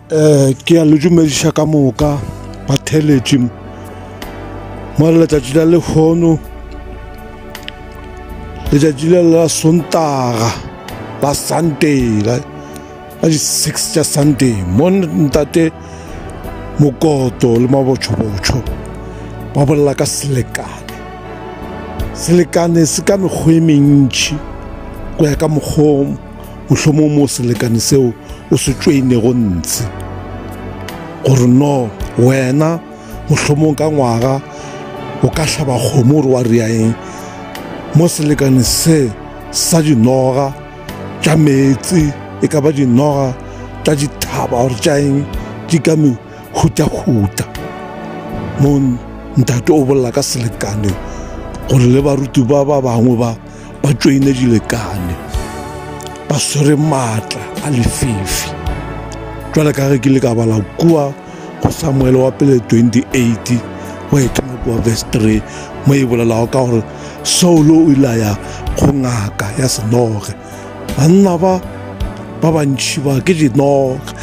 ke a le dumediša ka moka ba theletše mo letšatši la lehono letšatši la sontaga la sunday la di 6 tša sunday mo ntate mokoto le mabotšhobotšho ba bolela ka selekane se ka mekgwa e mentši go ya ka mokgwa mohlomong mo selekane seo o se tšweinego ntse gore no wena mohlomong ka ngwaga o ka hlaba kgomo gore wa riaeng mo selekane se sa dinoga tša metsi e ka ba dinoga tša dithaba gore tšaeng di ka mehutahuta mo ntate o bolela ka selekane gore le baruti ba bangwe ba tšweine dilekane ba swere maatla a lefifi jwale ka ge ke le ka bala kua go Samuele wa pele 28 wa ithoma kua verse 3 mo e bolelago ka gore Saulo o ile ya go ngaka ya senoge banna ba bantši ba ke dinoga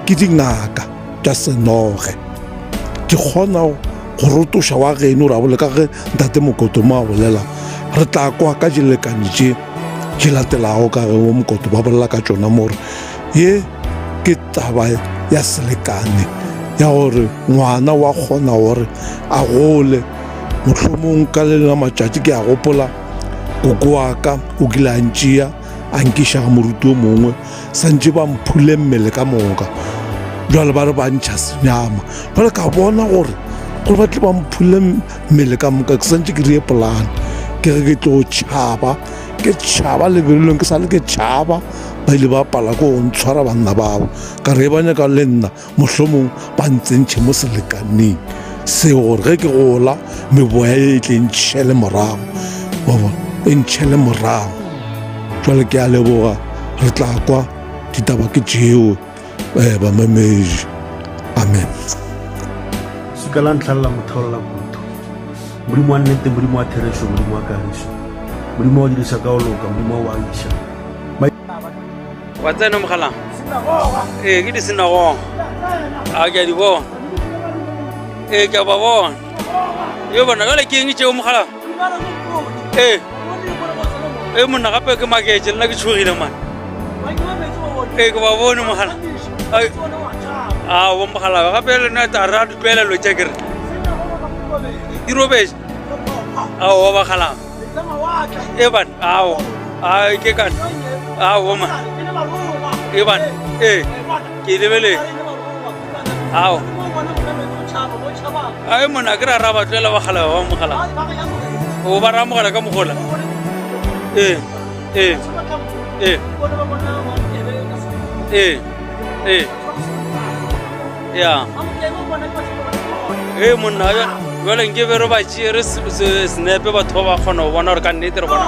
ke dingaka tša senoge ke kgona go rotoša wa geno ra bole ka ge ntate mokoto mo a bolela re tla kwa ka dilekane tše latelago ka ge wo mokoto ba bolela ka tšona more ye ke taba ya selekane ya gore ngwana wa kgona gore a gole mohlomong ka le la matšatši ke a gopola koko wa ka o kile a ntšea a nkiša ga moruti o mongwe santše ba mphule mmele ka moka jwale ba re ba ntšha senyama jwale ka bona gore ba tle ba mphule mmele ka moka ke santše ke rie polane ke ge ke tlo tšhaba ke tšhaba lebelelong ke sa le ke tšhaba ba ile ba pala ko go ntshwara banna bao ka re ba nyaka le nna mohlomong ba ntsentšhe mo selekaneng seo gore ge ke gola meboya e tle ntšhele morago e ntšhele morago jwale ke a leboga re tla kwa ditaba ke tšeo bamemedi amen ka la ntlha la motheolela kutu modimo wa nnete modimo wa therešo modimo wa kagišo modimo wa dirisa ka o loka modimo wa iša wa tsena mogala ke di senago a ke a di bona ke a ba bona yo bona jale ke eng tšeo mogala monna gape ke maketse le nna ke tšhogile man ke ba bone mogala wa mogala gape le nna tara di tlwaelelo tša kere di robetse wa bagala ban ke kan man ban ke lebele mona ke ra ra ba tlwaela bagala wa mogala o ba ra mogala ka mogola ya monna jale nke be re ba tšee re senepe batho ba ba kgona go bona gore ka nnete re bona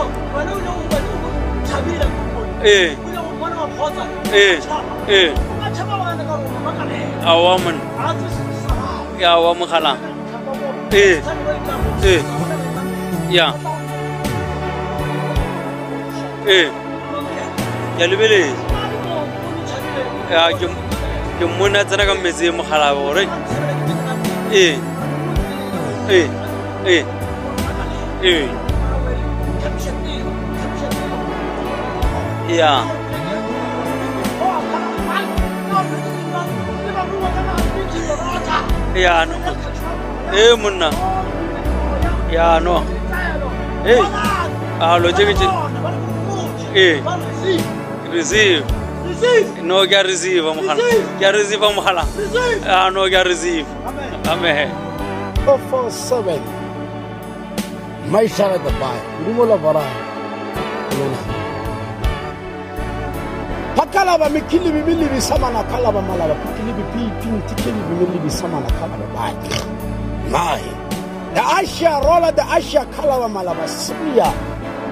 awa monna ya wa mogala ya ya lebeletse ya ke mmona tsena ka mmetse e mogala gore ya ya no monna ya no lo jeke receive no ke a receive mogala ke a receive mogala no ke a receive amen 447 maisha da bai ndimola bara pakala ba mikili bibili bisamana kala ba malaba pikili bipi tikili bibili bisamana kala ba bai mai da asha rola da asha kala ba malaba siya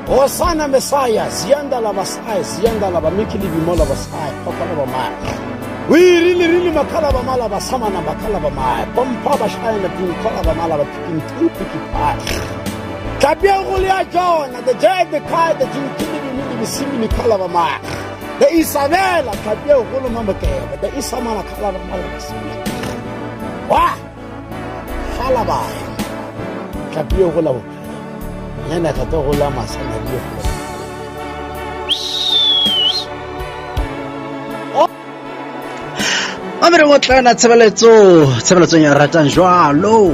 Osana Messiah, Zianda la Masai, Zianda la Mikili Bimola Basai, Pakalaba Mai. We really Makalaba Malaba Samana Makalaba Mai, Pompa Shine, Kalaba Malaba, picking 2 picky pie. Tabia Julia John, the Jay the Kai, the Jim Kili Simini Kalaba Mai. The Isabella Tabia Hulu Mamaka, the Isamana Kalaba Malabas. Wah! Halabai. Tabia Hulu. Lena Tatola Masana. Amere mo tla tshebeletso ya ratang jwalo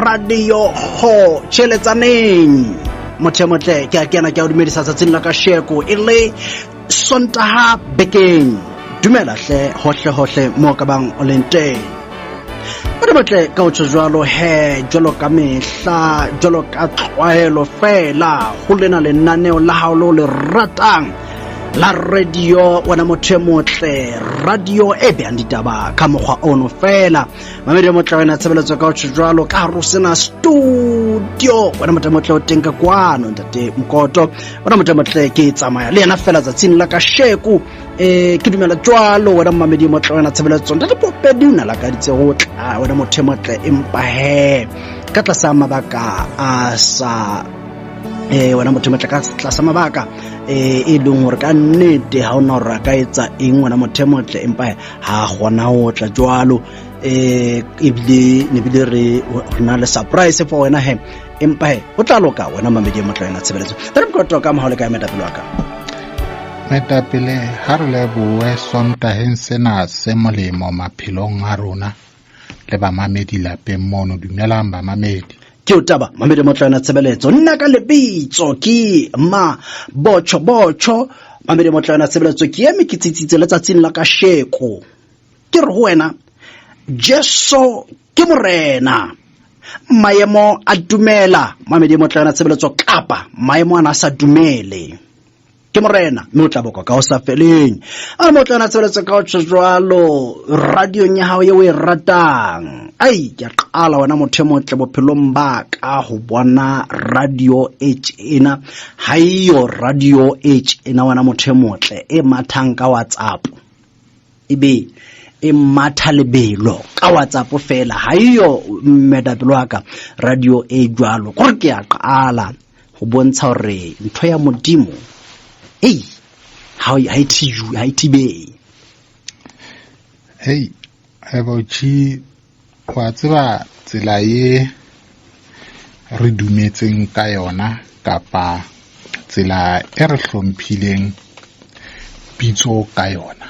radio ho cheletsaneng mothemotle ke a kena ke a dumedisa tsatsing la ka sheko ile sontaha bekeng dumela hle hohle mo ka bang o lenteng ba botle ka o jwalo he jwalo ka mehla jwalo ka tlwaelo fela ho lena lenaneo la hao lo le ratang la radio wana mothemotle radio e be anditaba ka mogwa ono fela mamedi motle wena tshebeletso ka o jwalo ka ro sena studio wana mothemotle o tenka kwano ntate Mkoto wana mothemotle ke tsamaya le yena fela tsatsing la ka sheku ke dumela jwalo wana mamedi motle wena tshebeletso ntate Popedi una la ka ditse go tla wana mothemotle empa he ka tlasa mabaka a sa wana mothemotle ka tlasa mabaka e leng hore ka nnete ha ona hore ka etsa eng wana mothemotle empa ha gona ho tla jwalo ebile ne bile re na le surprise for wena he empa he o tla loka wena mamedi motle wena tshebeletso re Mkoto ka mahole ka metapelo ka metapele ha re le boe sontaheng sena se molemo maphelong a rona le ba mamedi lapeng mono dumelang ba mamedi ke utaba mamedi motle wena tshebeletso nna ka lebitso ke ma bocho mamedi motle wena tshebeletso ke eme ke tsitsitse letsatsing la ka sheko ke re ho wena Jesu ke morena maemo a dumela mamedi motle wena tshebeletso kapa maemo ana sa dumele ke morena mme o tla boka ka o sa feleng a mo tla na tshebeletso ka o jwalo radio nya hao ye o e ratang ai ke qala wana mothemotle bophelong ba ka ho bona radio H ena haiyo radio H ena wana mothemotle e mathang ka WhatsApp ebe e matha lebelo ka WhatsApp fela haiyo medapelo aka radio e jwalo gore ke a qala ho bontsha hore ntho ya modimo hey how I tibe hey ebauchi wa tseba tsela ye re dumetseng ka yona kapa tsela e re hlomphileng pitso ka yona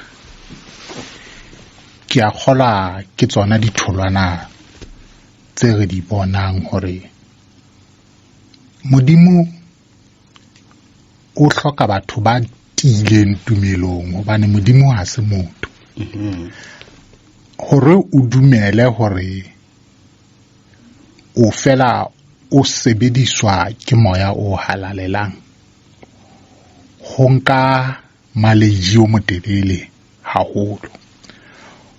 ke a khola ke tsona ditholwana tse re di bonang hore modimo o hloka batho ba tileng tumelong hobane modimo ha se motho hore o dumele hore o fela o sebediswa ke moya o halalelang ho nka maleji o motelele haholo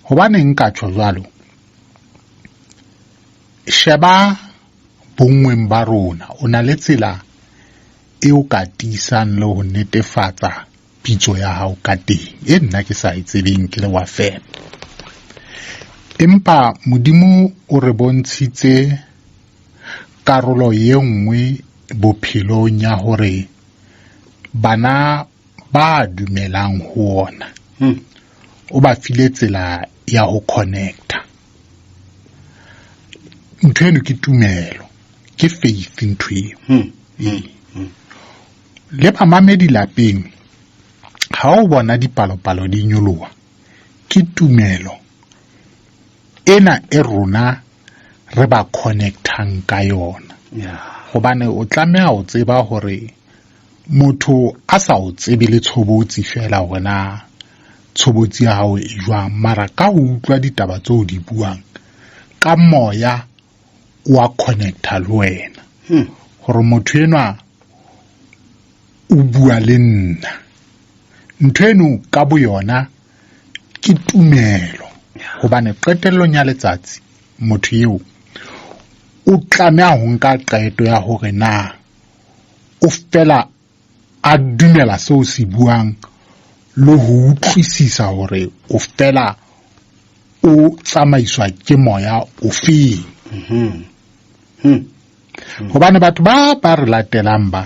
hobane nka tjho jwalo sheba bongweng ba rona o na le tsela e o ka tisang le ho netefatsa pitso ya hao ka teng e nna ke sa itsebeng ke le wa fela empa modimo o re bontshitse karolo ye nngwe bophelong ya hore bana ba dumelang ho ona o ba file tsela ya ho connecta ntho eno ke tumelo ke faith ntho eo le ba mamedi lapeng ha o bona dipalopalo di nyoloha ke tumelo ena e rona re ba connectang ka yona hobane o tlameha o tseba hore motho a sa o tsebe le tshobotsi fela hona tshobotsi ya hao e jwang mara ka o utlwa ditaba tseo di buang ka moya wa connecta le wena hore motho enwa o bua le nna ntho eno ka boyona ke tumelo hobane qetellong ya letsatsi motho eo o tlameha ho nka qeto ya hore na o fela a dumela seo se buang le ho utlwisisa hore o fela o tsamaiswa ke moya o feng hobane batho ba re latelang ba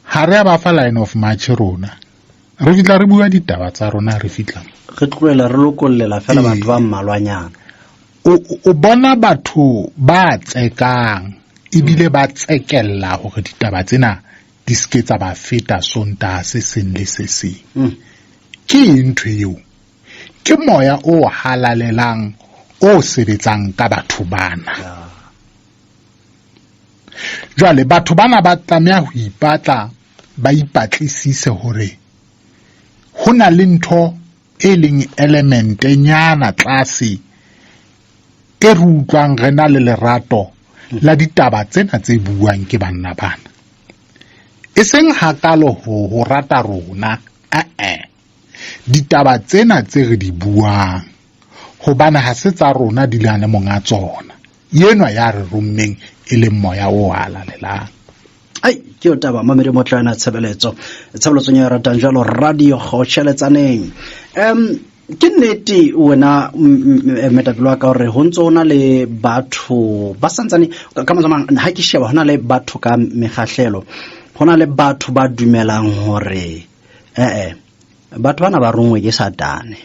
ha re ba fa line of march rona re fitla re bua ditaba tsa rona re fitla re tloela re lokollela fela batho ba mmalwanyana. o bona batho ba tsekang ebile ba tsekella hore ditaba tsena di ske tsa ba feta sontaha se seng le se seng. Ke ntho eo, ke moya o halalelang o sebetsang ka batho bana. Jwale batho bana ba tlameha ho ipatla ba ipatlisise hore ho na le ntho e leng elemente nyana tlase e re utlwang re na le lerato la ditaba tsena tse buang ke banna bana. E seng hakalo ho rata rona, ditaba tsena tse re di buang hobane ha se tsa rona di lane monga tsona, yenwa ya re rommeng e leng moya o halalelang. Ke o taba mamedi motlana tshebeletso ya ratang jalo radio kgotšheletsaneng. Ke nnete wena metapelo wa ka hore ho ntso hona le batho ba santsane ka mazamang ha ke sheba hona le batho ka mekgahlelo, hona le batho ba dumelang hore batho bana ba rongwe ke Satane,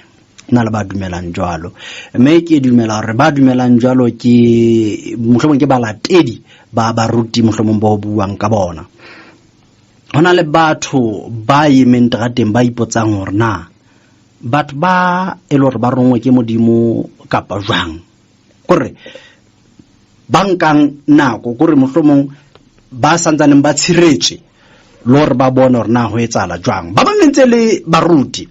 na le ba dumelang jwalo. Mme ke dumela hore ba dumelang jwalo ke mohlomong ke balatedi ba baruti mohlomong ba buang ka bona. Hona le batho ba yemeng terateng ba ipotsang hore na batho ba elore ba rongwe ke modimo kapa jwang, kore bankang nako kore mohlomong ba santsaneng ba tshiretse le hore ba bona hore na ho etsala jwang. Ba bang ntse le baruti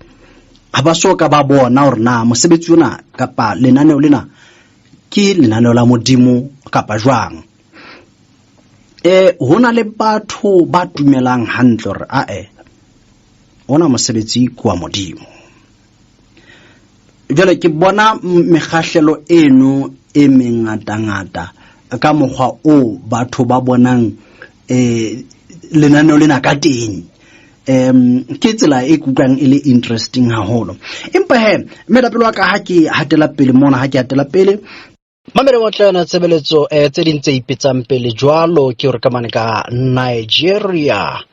ha ba soka ba bona hore na mosebetsi ona kapa lenaneo lena ke lenaneo la modimo kapa jwang. Hona le batho ba dumelang hantle hore ona mosebetsi kwa modimo. Jwale ke bona mekgahlelo eno e mengata ka mokgwa o batho ba bonang lenaneo lena ka teng. Ke tsela e kutlwang e le interesting haholo. Empa metapelo wa ka ha ke hatela pele mamere motlana tshebeletso tse ding tse ipetsang pele jwalo ke hore ka mane ka Nigeria.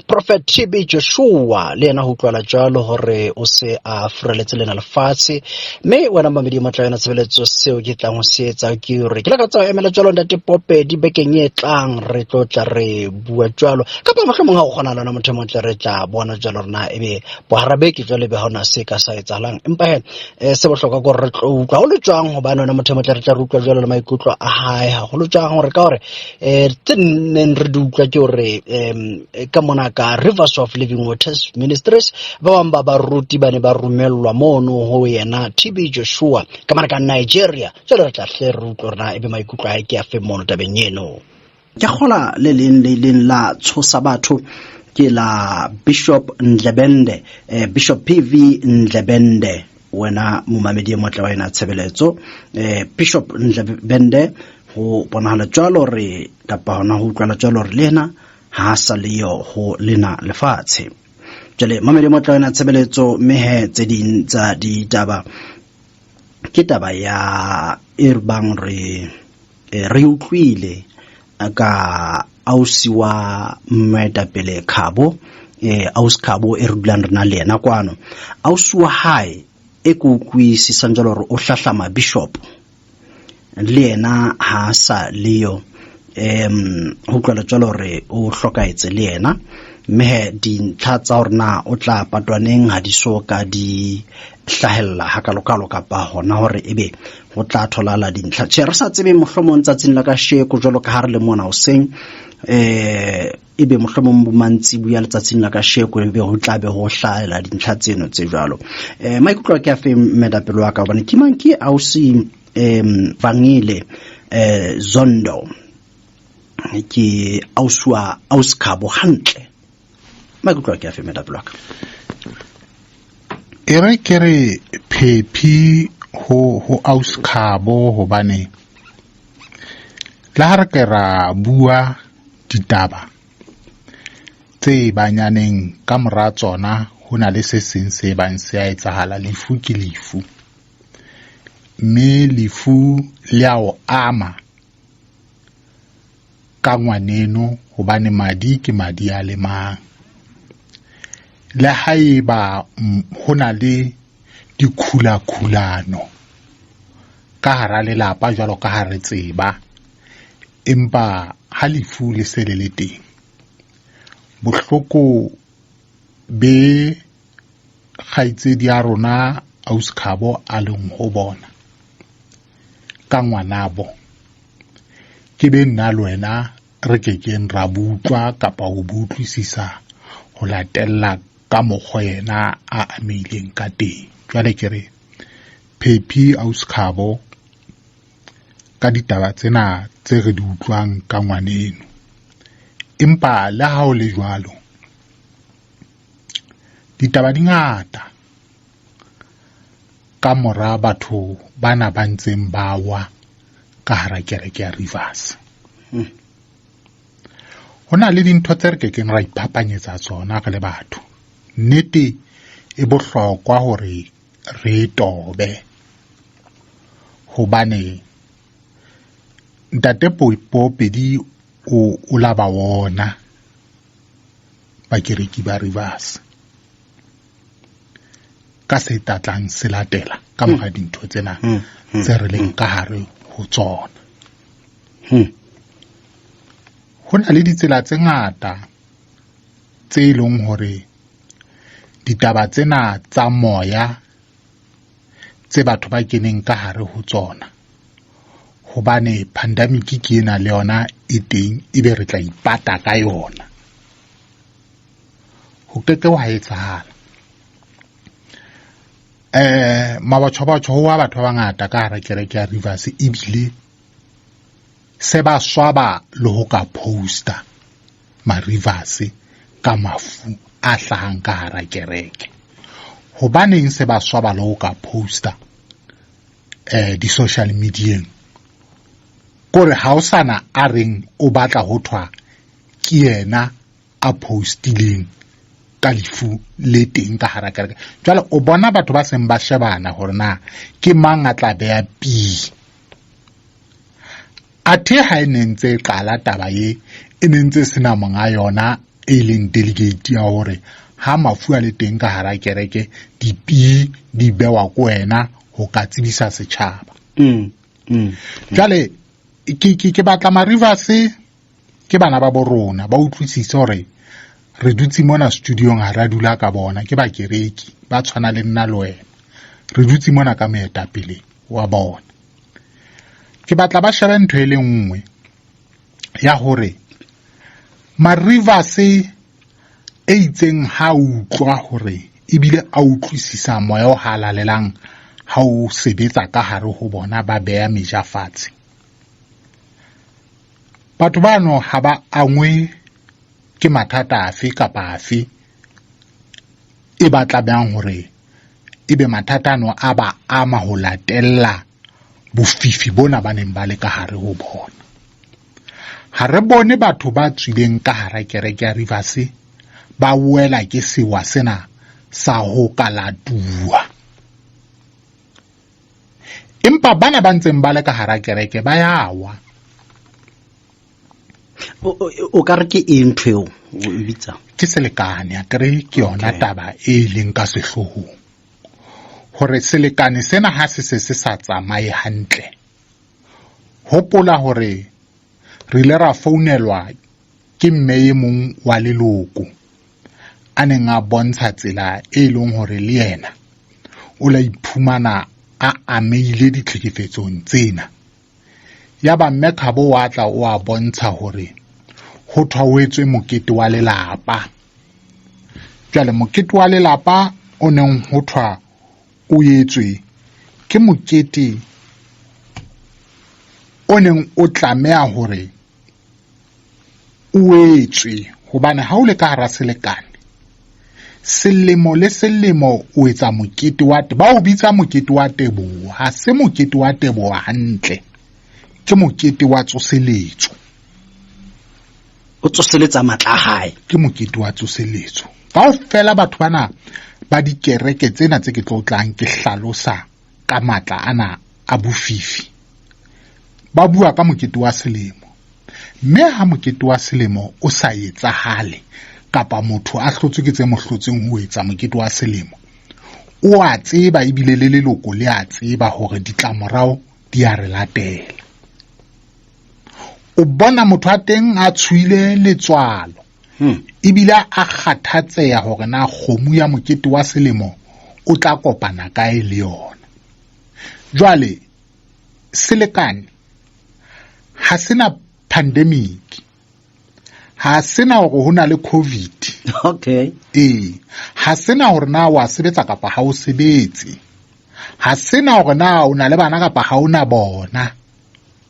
Prophet TB Joshua le ena ho utlwala jwalo hore o se a fureletse lena lefatshe, mme wena mamedi motlana tshebeletso seo ke tlang ho se etsa ke hore ke la ka tsa emela jwalo ntate Pope di bekeng e tlang re tlotla re bua jwalo kapa mohlomong ha o kgona lona motho motle re tla bona jwalo rena ebe boharabe ke jwale be ha ona se ka sa etsahalang. Empa se bohlokwa go re tlo utlwa ho le jwang ho bana motho motle re tla re utlwa jwalo le maikutlo a hae ha ho le jwang hore ka hore tenneng re di utlwa ke hore ka mona ka Rivers of Living Waters Ministries ba bang ba baruti ba ne ba romellwa mono ho yena TB Joshua ka mona ka Nigeria. Jwale re tla hle re utlwa rena ebe maikutlo a hae ke a fe mono tabeng eno. Ke gola le leng la tshosa batho ke la Bishop Ndlebende, Bishop PV Ndlebende, wena momamedi motle wa ena tshebeletso. Bishop Ndlebende ho bonahala jwalo re kapa hona ho utlwala jwalo re lena ha sa leyo ho lena lefatshe. Jale mamedi motle wa ena tshebeletso mehe tse ding tsa ditaba ke taba ya irbang re utlwile ka ausi wa Moetapele Khabo, ausi Khabo e rulang rena le ena kwano. Ausi wa hae e kutlwisisang jalo hore o hlahlama bishop le ena ha sa leyo ho tlwela jalo hore o hlokaetse le ena, mme dintlha tsa hore na o tla patwaneng ha di soka di hlahella hakalokalo kapa hona hore ebe ho tla tholala dintlha. Tjhe re sa tsebe mohlomong tsatsing la ka sheko jwalo ka ha re le mona hoseng ebe mohlomong bomantsi buya letsatsing la ka sheko ebe ho tla be ho hlahela dintlha tseno tse jwalo. Maikutlo ke a fe metapelo wa ka hobane ke mang ke ausi Vangile Zondo ke ausi Khabo hantle. Maikutlo ke a fe metapelo wa ka. Ere kere phephi ho ausi Khabo hobane la ha re ke ra bua ditaba tse banyaneng ka mora tsona ho na le se seng se bang se a etsahala. Lefu ke lefu, mme lefu le a o ama ka ngwaneno hobane madi ke madi a lemang. le haeba ho na le dikhulakhulano ka hara lelapa jwalo ka ha re tseba, empa ha lefu le se le teng, bohloko be kgaitsedi ya rona Ausi Khabo a leng ho bona ka ngwanabo, ke be nna le wena re kekeng ra butlwa kapa ho butlwisisa ho latella ka mokgwa yena a amehileng ka teng. Jwale ke re Phephi Ausi Khabo ka ditaba tsena tse re di utlwang ka ngwaneno, empa le ha o le jwalo, ditaba di ngata ka mora batho bana ba ntseng ba wa ka hara kereke ya Rivers. Ho na le dintho tse re kekeng ra iphapanyetsa tsona re le batho. Nnete e bohlokwa hore re tobe, hobane ntate Popedi o la ba wona bakereki ba Rivers ka se tatlang se latela ka mora dintho tsena tse re leng ka hare ho tsona. Ho na le ditsela tse ngata tse leng hore ditaba tsena tsa moya tse batho ba keneng ka hare ho tsona, hobane pandemic ke ena le yona e teng, ebe re tla ipata ka yona, ho keke wa etsahala. Mabatho ho wa batho ba bangata ka hara kereke ya Rivers, ebile se ba swaba le ho ka poster ma-Rivers ka mafu a hlahang ka hara kereke. Hobaneng se ba swaba le ho ka poster di-social medieng? Kore ha o sana a reng o batla ho thwa ke yena a postileng ka lefu le teng ka hara kereke. Jwale o bona batho ba seng ba shebana hore na ke mang a tla beha pi. Athe ha e nentse qala taba e nentse sena monga yona e leng delegate ya hore ha mafu a le teng ka hara kereke, dipi di bewa ko wena ho ka tsebisa setjhaba. Jwale ke batla ma-Rivers ke bana ba borona ba utlwisise hore re dutse mona studiong ha ra dula ka bona, ke bakereki ba tshwana le nna le wena, re dutse mona ka moetapele wa bona. Ke batla ba shebe ntho e le nngwe ya hore ma-Rivers e itseng ha utlwa hore ebile a utlwisisa moya o halalelang ha o sebetsa ka hare ho bona, ba beha meja fatshe. Batho bano ha ba angwe ke mathata afe kapa afe e ba tlabehang hore ebe mathata ano a ba ama ho latella bofifi bona ba neng ba le ka hare ho bona. Ha re bone batho ba tswileng ka hara kereke ya Rivers ba wela ke sewa sena sa ho kalatua, empa bana ba ntseng ba le ka hara kereke ba yawa. O ka re ke eng ntho o bitsa? Ke selekane, a kere ke yona taba e leng ka sehlohong, hore selekane sena ha se sa tsamaye hantle. Hopola hore re ile ra founelwa ke mme e mong wa leloko a neng a bontsha tsela e leng hore le yena o la iphumana a amehile ditlhekefetsong tsena. Ya ba mme Khabo wa tla o a bontsha hore ho thwauetswe mokete wa lelapa. Jwale mokete wa lelapa o neng ho thwa o etswe ke mokete o neng o tlameha hore o etswe, hobane ha o le ka hara selekane, selemo le selemo o etsa mokete wa ba o bitsa mokete wa teboho. Ha se mokete wa teboho hantle, ke mokete wa tsoseletso. O tsoseletsa matla hae, ke mokete wa tsoseletso. Kaofela batho bana ba dikereke tsena tse ke tlo tlang ke hlalosa ka matla ana a bofifi, ba bua ka mokete wa selemo. Mme ha mokete wa selemo o sa etsahale kapa motho a hlotswe ke tse mo hlotseng ho etsa mokete wa selemo, o a tseba ebile le leloko le a tseba hore ditlamorao di a re latela. O bona motho a teng a tshwile letswalo ebile a kgathatseha hore na kgomo ya mokete wa selemo o tla kopana kae le yona. Jwale selekane ha sena pandemic, ha sena hore ho na le COVID. Okay. Ha sena hore na wa sebetsa kapa ha o sebetse, ha sena hore na o na le bana kapa ha ona bona,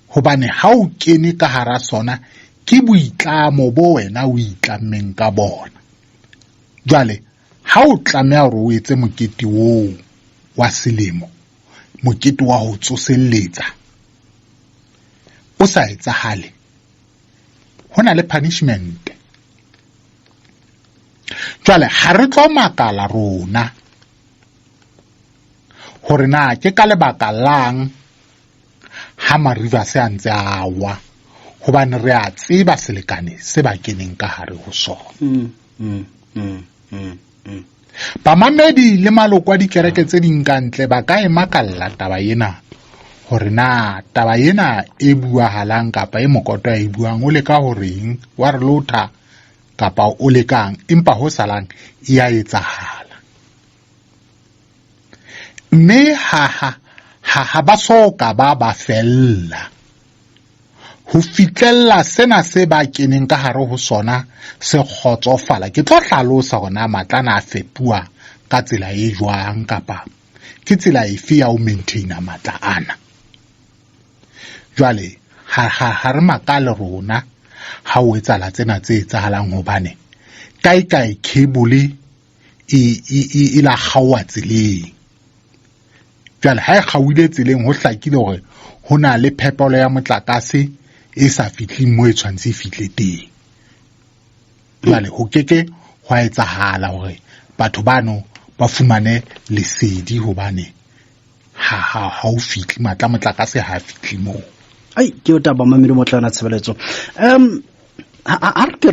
hobane ha o kene ka hara sona ke boitlamo bo wena o itlammeng ka bona. Jwale ha o tlameha hore o etse mokete woo wa selemo, mokete wa ho tsoselletsa, o sa etsahale, ho na le punishment. Jwale ha re tlo makala rona hore na ke ka lebaka lang ha mariva se a ntse a wa, hobane re a tseba selekane se ba keneng ka hare ho sona. Bamamedi le maloko a dikereke tse ding ka ntle ba ka e makalla taba ena hore na taba ena e buahalang kapa e mokoto e buang o leka horeng, wa re lotha kapa o lekang, empa ho salang e a etsahala. Mme ha ba soka ba fella ho fitlella sena se ba keneng ka hare ho sona se kgotsofala. Ke tlo hlalosa hore matlana a fepuwa ka tsela e jwang kapa ke tsela efe ya ho maintaina matla ana. Jwale ha re makale rona ha o etsahala tsena tse etsahalang, hobane kae cable e la kgaoha tseleng. Jwale ha e kgauhile tseleng, ho hlakile hore ho na le phepelo ya motlakase e sa fihleng mo e tshwantse e fihle teng. Jwale ho keke hwa etsahala hore batho bano ba fumane lesedi, hobane ha o fihle matla motlakase ha fihle moo. Ai ke o taba mamedi motlana tshebeletso. Ha re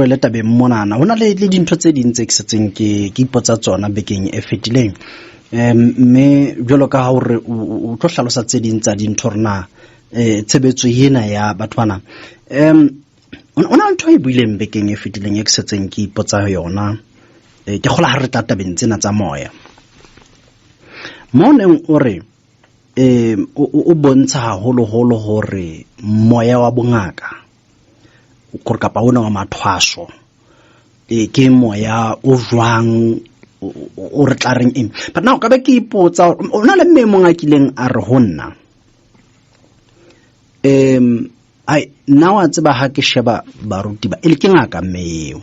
re tabeng monana hona le dintho tse ding tse ke setseng ke ipotsa tsona bekeng e fetileng, mme jwalo ka ha hore o tlo hlalosa tse ding tsa dintho rena tshebetso ena ya batho bana, ona ntho e buileng bekeng e fetileng e ke setseng ke ipotsa yona, ke kgola ha re tla tabeng tsena tsa moya. Moneng o re o bontsha haholoholo hore moya wa bongaka gore kapa ona wa mathwaso ke moya o jwang o re tla reng eng. But now ka be ke ipotsa o na le mme mong a kileng a re ho nna ai nna wa tseba ha ke sheba baruti ba ile ke ngaka mmeo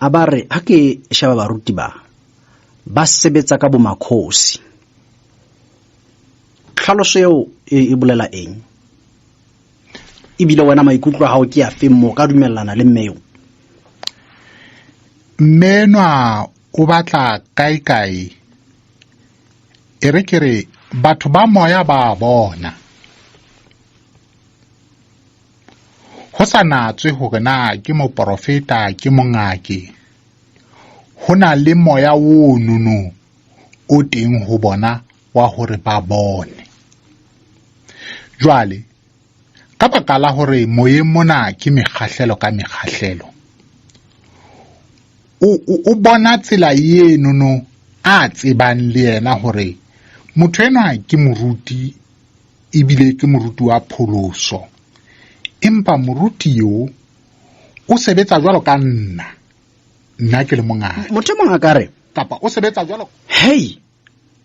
a ba re ha ke sheba baruti ba sebetsa ka bomakhosi. Tlhaloso eo e bolela eng? Ebile wena maikutlo ha o ke a feng mo ka dumellana le mmeo? Mmenwa o batla kae e re kere batho ba moya ba bona, ho sa natswe hore na ke moprofeta ke mongaki, ho na le moya o nono o teng ho bona wa hore ba bone. Jwale ka baka la hore moyeng mona ke mekgahlelo ka mekgahlelo, o bona tsela ye nono a tsebang le yena hore motho ena ke moruti ebile ke moruti wa pholoso, empa moruti yo o sebetsa jwalo ka nna ke le mongaka. Motho mong a ka re kapa o sebetsa jwalo. Hey,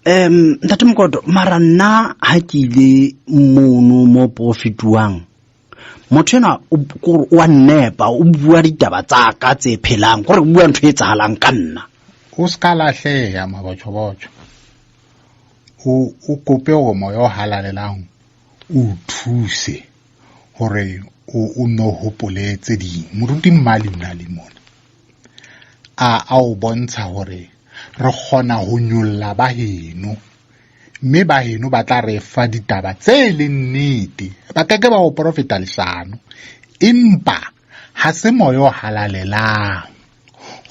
ntate Mokoto, mara nna ha ke ile mono mo profituang, motho ena o nepa o bua ditaba tsa ka tse phelang gore o bua ntho e tsahalang ka nna. O ska lahleha mabotjho o kope hore moya o halalelang o thuse hore o no hopole tse ding. Moruti mmali nna le mona a o bontsha hore re kgona ho nyolla baheno, mme baheno ba tla re fa ditaba tse le nnete, ba keke ba o profeta leshano, empa ha se moya o halalelang.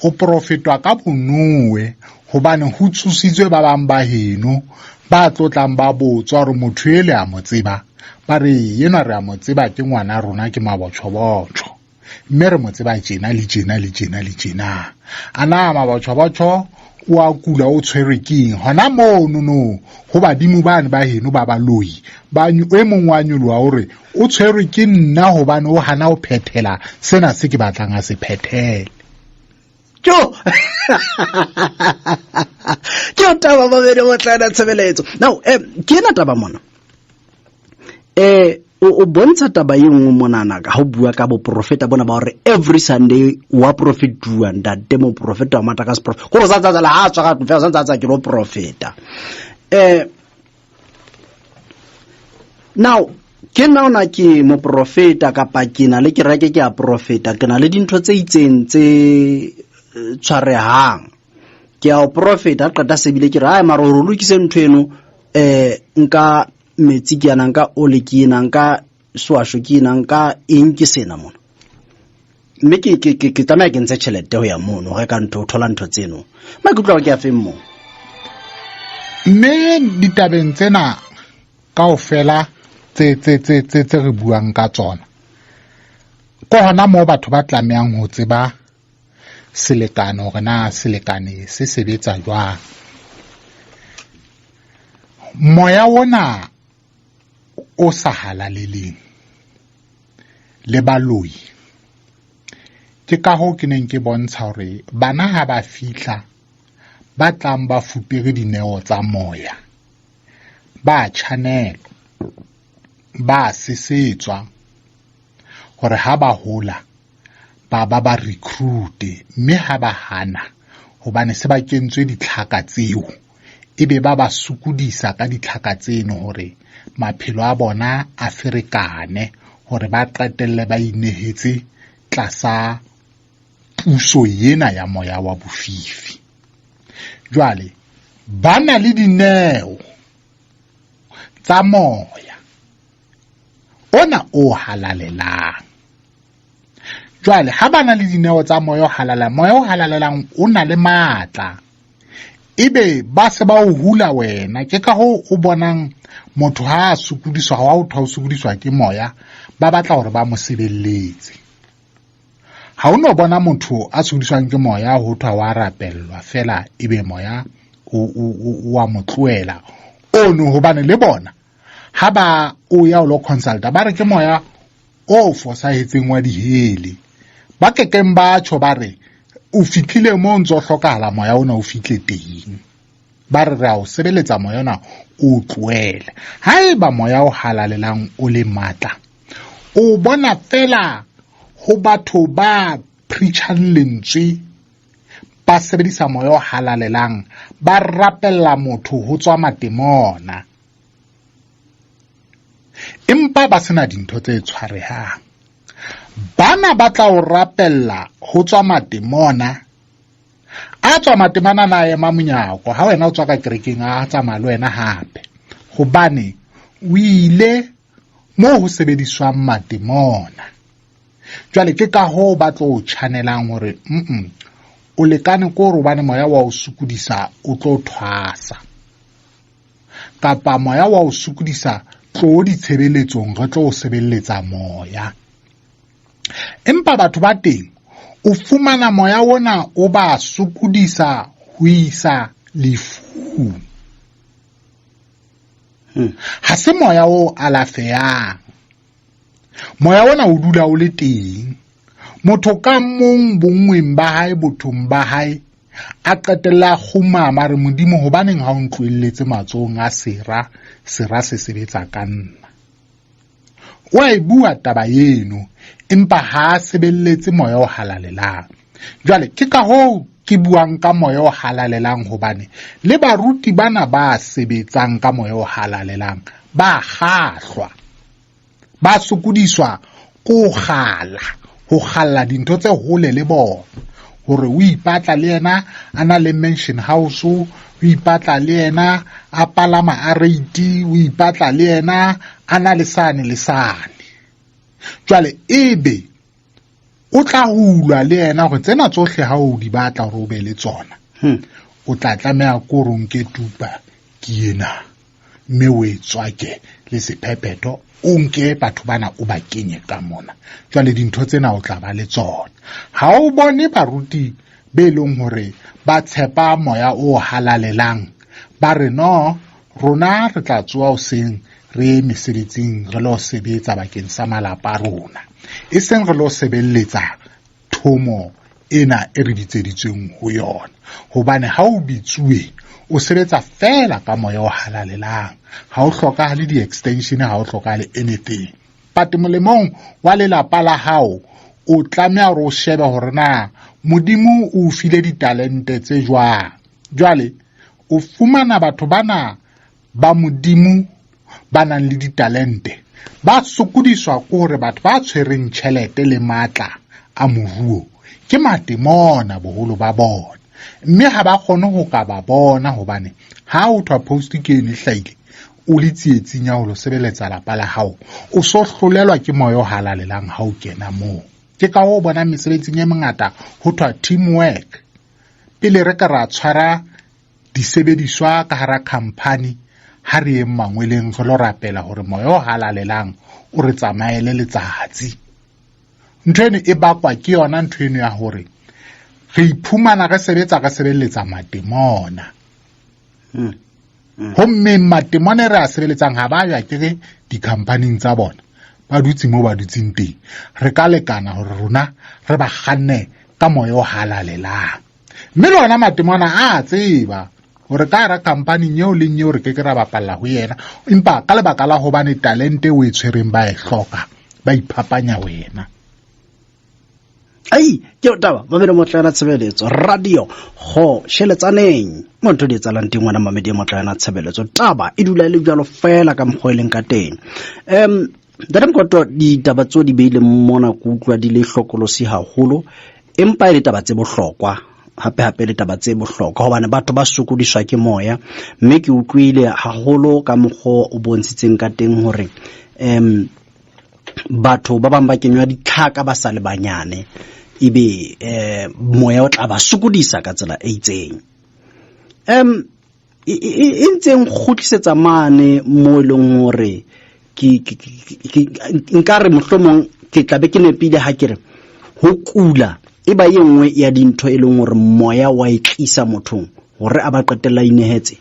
O profetwa ka bonue hobane ho tsusitswe ba bang ba heno ba tlotlang ba botswa hore motho ele a mo tseba, ba re yena re a mo tseba ke ngwana rona ke mabotjho-botjho, mme re mo tseba tjena le tjena le tjena le tjena. Ana mabotjho-botjho o a kula o tshwerwe keng hona mono no ho badimo bane ba heno ba baloi ba e mong wa nyoloha hore o tshwerwe ke nna hobane o hana ho phethela sena se ke batlang a se phethele. Ke taba mabedi mo tlana tshebeletso. Now ke ena taba mona o bontsha taba e nngwe monana ka ho bua ka boprofeta bona ba hore every Sunday wa profetuwa ntate mo profeta wa mata ka se profeta go sa tsatsa la ha tswa ka tsa tsatsa ke lo profeta. Now ke naona ke mo profeta kapa ke na le ke reke ke a profeta ke na le dintho tse itseng tse tshwarehang ke a o profeta qeta se bile ke re ha mara o lokise ntho eno nka metsi ke yana nka ole ke yana nka swasho ke yana nka eng ke sena mona mme ke tsamaya ke ntse tšhelete ho ya mono ge ka ntho o thola ntho tseno ma ke utlwa ke a feng mo mme ditabeng tsena kaofela tse re buang ka tsona ko hona mo batho ba tlamehang ho tseba selekano hore na selekane se sebetsa jwang. Moya wona o sa halaleleng le baloi ke ka ho ke neng ke bontsha hore bana ha ba fihla ba tlang ba fupere dineo tsa moya ba channel ba sesetswa hore ha ba hola ba recruit mme ha ba hana hobane se ba kentswe ditlhaka tseo ebe ba sukudisa ka ditlhaka tseno hore maphelo a bona a ferekane hore ba qetelle ba inehetse tlasa puso yena ya moya wa bofifi. Jwale bana le dineo tsa moya ona o halalelang. Jwale ha bana le dineo tsa moya o halalelang o na le matla ebe ba se ba o hula wena. Ke ka ho o bonang motho ha a sukudiswa ha o tha o sukudiswa ke moya ba batla hore ba mo sebelletse. Ha o no bona motho a sukudiswang ke moya ho thwa wa rapellwa fela ebe moya o a motloela ono hobane le bona ha ba o ya o lo consulta ba re ke moya o fosahetseng wa dihele ba kekeng ba tjho ba re o fitlhile mo ntso hlokahala moya ona o fihle teng ba re ra o sebeletsa moya ona o tloele. Ha eba moya o halalelang o le matla o bona fela ho batho ba preachang lentswe ba sebedisa moya o halalelang ba rapella motho ho tswa matemona empa ba sena dintho tse tshwarehang. Bana ba tla o rapella ho tswa matemona a tswa matemana na ema monyako ha wena o tswa ka kerekeng a tsamaya le wena hape hobane o ile mo ho sebediswang matemona. Jwale ke ka ho ba tlo channelang hore o lekane ko re bane moya wa o sukudisa o tlo thwasa kapa moya wa o sukudisa tlo ditshebeletsong re tlo o sebeletsa moya. Empa batho ba teng o fumana moya wona o ba sukudisa ho isa lefu. Ha se moya o alafeang. Moya wona o dula o le teng. Motho ka mong bongweng ba hae bothong ba hae a qetella khumama re modimo hobaneng ha o ntloelletse matsong a sera se sebetsa ka nna. Wa e bua taba yeno empa ha sebelletse moya o halalelang. Jwale ke ka ho ke buang ka moya o halalelang hobane le baruti bana ba sebetsang ka moya o halalelang ba kgahlwa ba sukudiswa ko ho khalla dintho tse hole le bona hore o ipatla le yena ana le mansion house, o ipatla le yena a palama a reiti, o ipatla le yena ana le sane. jwale ebe o tla hulwa le yena gore tsena tsohle ha o di batla gore o be le tsona o tla tlameha ko re nke tupa ke ena mme o e tswake le sephephetho o nke batho bana o ba kenye ka mona jwale dintho tsena o tla ba le tsona ha o bone baruti be leng hore ba tshepa moya o halalelang ba re no rona re tla tsoa hoseng re mesebetsing re lo sebetsa bakeng sa malapa a rona e seng re lo sebelletsa thomo ena e re bitseditsweng ho yona hobane ha o bitsuwe o sebetsa fela ka moya o halalelang ha o hlokahale di-extension ha o hlokahale anything but molemong wa lelapa la hao o tlameha hore o shebe hore na modimo o file ditalente tse jwang jwale o fumana batho bana ba modimo ba nang le ditalente ba sokodiswa ke hore batho ba tshwereng tjhelete le matla a moruo ke matemona boholo ba bona mme ha ba kgone ho ka ba bona hobane ha o thwa post ke ene hlaile o le tsietsing ya ho lo sebeletsa lapa la hao o so hlolelwa ke moyo halalelang ha o kena moo ke ka ho bona mesebetsing e mengata ho thwa teamwork pele re ka ra tshwara disebediswa ka hara company ha re mangweleng re lo rapela hore moyo halalelang o re tsamaele letsatsi nthwene e bakwa ke yona nthwene ya hore re iphumana re sebeletsa matemona homme matemona re a sebeletsang ha ba ya ke di-company tsa bona ba dutse mo ba dutseng teng re ka lekana hore rona re ba kganne ka moya o halalelang mme lona matemona a tseba hore ka hara company nyeo le nyeo re ke ra bapalla ho yena empa ka lebaka la hobane talente o e tshwereng ba e hloka ba iphapanya wena ai ke taba mamedi motlana tshebeletso radio ho sheletsaneng mo ntho di etsalang teng ngwana mamedi motlana tshebeletso taba e dula le jalo fela ka mkgoeleng ka teng Dadam koto di taba tso di beile mona ku utlwa di le hlokolosi haholo empa le taba tse bohlokwa hape le taba tse bohlokwa hobane batho ba sokodiswa ke moya mme ke utlwile haholo ka mokgo o bontshitseng ka teng hore batho ba bang ba kenywa ditlhaka ba sa le banyane ibe moya o tla ba sokodisa ka tsela e itseng e ntseng khutlisetsa mane mo leng hore nkare mohlomong ke tla be ke nepile ha kere ho kula e ba ye nngwe ya dintho e leng hore moya wa itlisa mothong hore a ba qetella inehetse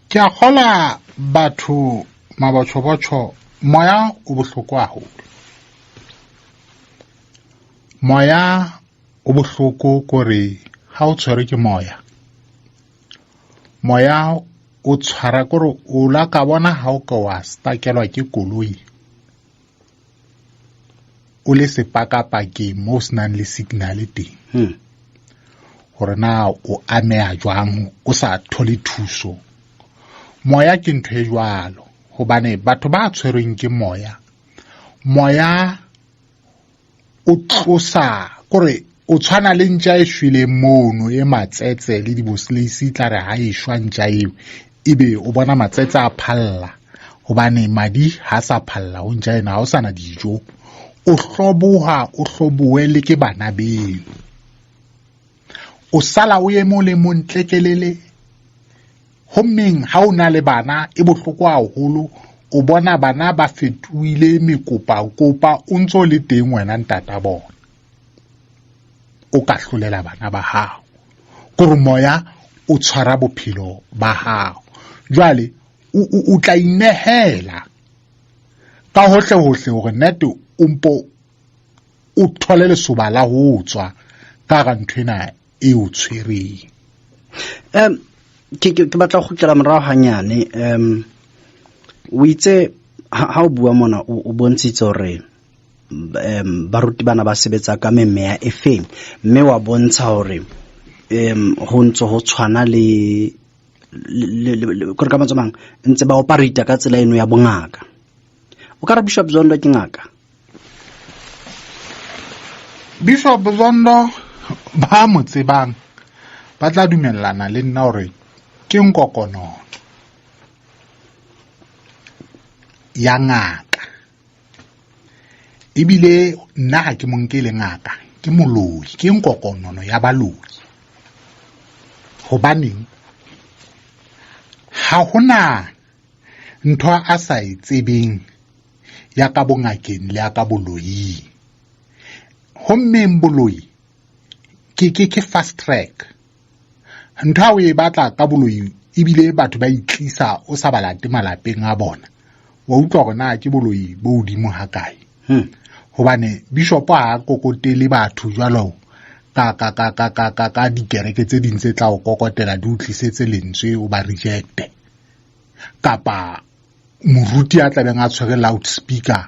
ke a kgola batho mabotjho moya o bohloko haholo moya o bohloko kore ha o tshwere ke moya o tshwara kore o la ka bona ha o ka wa stakelwa ke koloi o le sepakapakeng mo senang le signal teng hore na o amea jwang o sa thole thuso moya ke ntho e jwalo hobane batho ba tshwerweng ke moya o tlosa kore o tshwana le ntja e shwile mono e matsetse le dibosleisi tla re ha e shwa ntja eo ibe o bona matsetse a phalla hobane madi ha sa phalla ho ntja ena ha o sana dijo o hlobohe le ke bana beno o sala o ye mo le montlekelele hommeng ha o na le bana e bohloko haholo o bona bana ba fetuile mekopa o ntso le teng wena ntata bona o ka hlolela bana ba hao gore moya o tshwara bophelo ba hao jwale o tla inehela ka hohle hore nete o mpo o thole lesoba la ho tswa ka ga nthwena e o tshwereng ke batla go kgutlela morao hanyane o itse ha o bua mona o bontshitse hore baruti bana ba sebetsa ka memeya e feng mme wa bontsha hore ho ntso ho tshwana le ka matsomang ntse ba operate ka tsela eno ya bongaka o ka re Bishop Zondo ke ngaka Bishop Zondo ba mo tsebang ba tla dumellana le nna hore ke nkokonono ya ngaka ebile nna ha ke monke le ngaka ke moloi ke nkokonono ya baloi hobaneng ha hona ntho a sa itsebeng ya ka bongakeng le ya ka boloi hommeng boloi ke fast track ntho ha o e batla ka boloi ebile batho ba itlisa o sa balate malapeng a bona wa utlwa gore na ke boloi bo hodimo ha kae hobane bishop ha kokotele batho jwalo ka dikereke tse ding tse tla o kokotela di utlisetse lentswe o ba rejecte kapa moruti a tlabeng a tshwere loudspeaker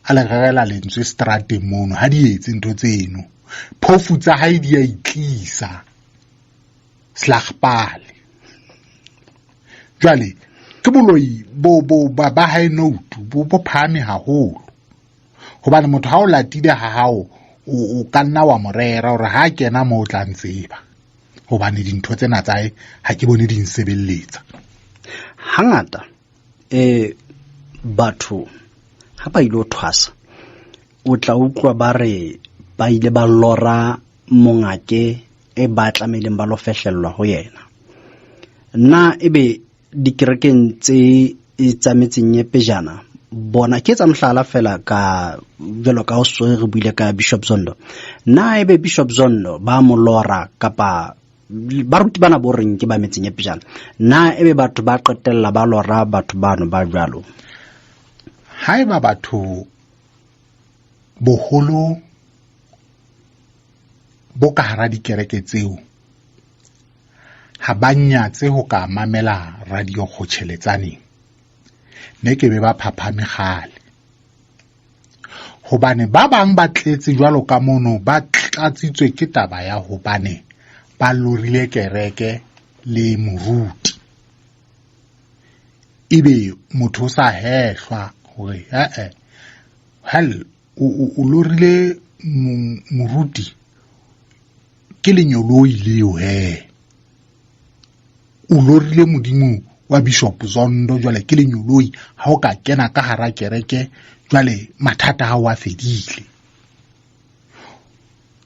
a le rerela lentswe strateng mono ha di etse ntho tseno phofu tsa hae di a itlisa slagpale jwale ke boloi ba high note bo phame haholo hobane motho ha o latile ha hao o ka nna wa morera hore ha kena mo o tla ntseba hobane dintho tsena tsa ha ke bone di nsebelletsa hangata batho ha ba ile o thwasa o tla utlwa ba re ba ile ba lora mongake e ba tlameleng ba lo fehlellwa ho yena nna ebe dikerekeng tse tsametseng ye pejana bona ke tsa mhlala fela ka jelo ka o so re buile ka Bishop Zondo na ebe Bishop Zondo ba mo lora kapa ba ruti bana bo reng ke ba metseng ye pejana na ebe batho ba qetella ba lora batho bano ba jwalo haeba batho boholo bo ka hara dikereke tseo ha banyatse ho ka mamela radio Kgotjheletsaneng ne ke be ba phaphame gale hobane ba bang ba tletse jwalo ka mono ba tlatsitswe ke taba ya hobane ba lorile kereke le moruti ibe motho sa hehlwa hore hell o lorile moruti ke lenyoloi leo o lorile modimo wa Bishop Zondo jwale ke lenyoloi ha o ka kena ka hara kereke jwale mathata ha wa fedile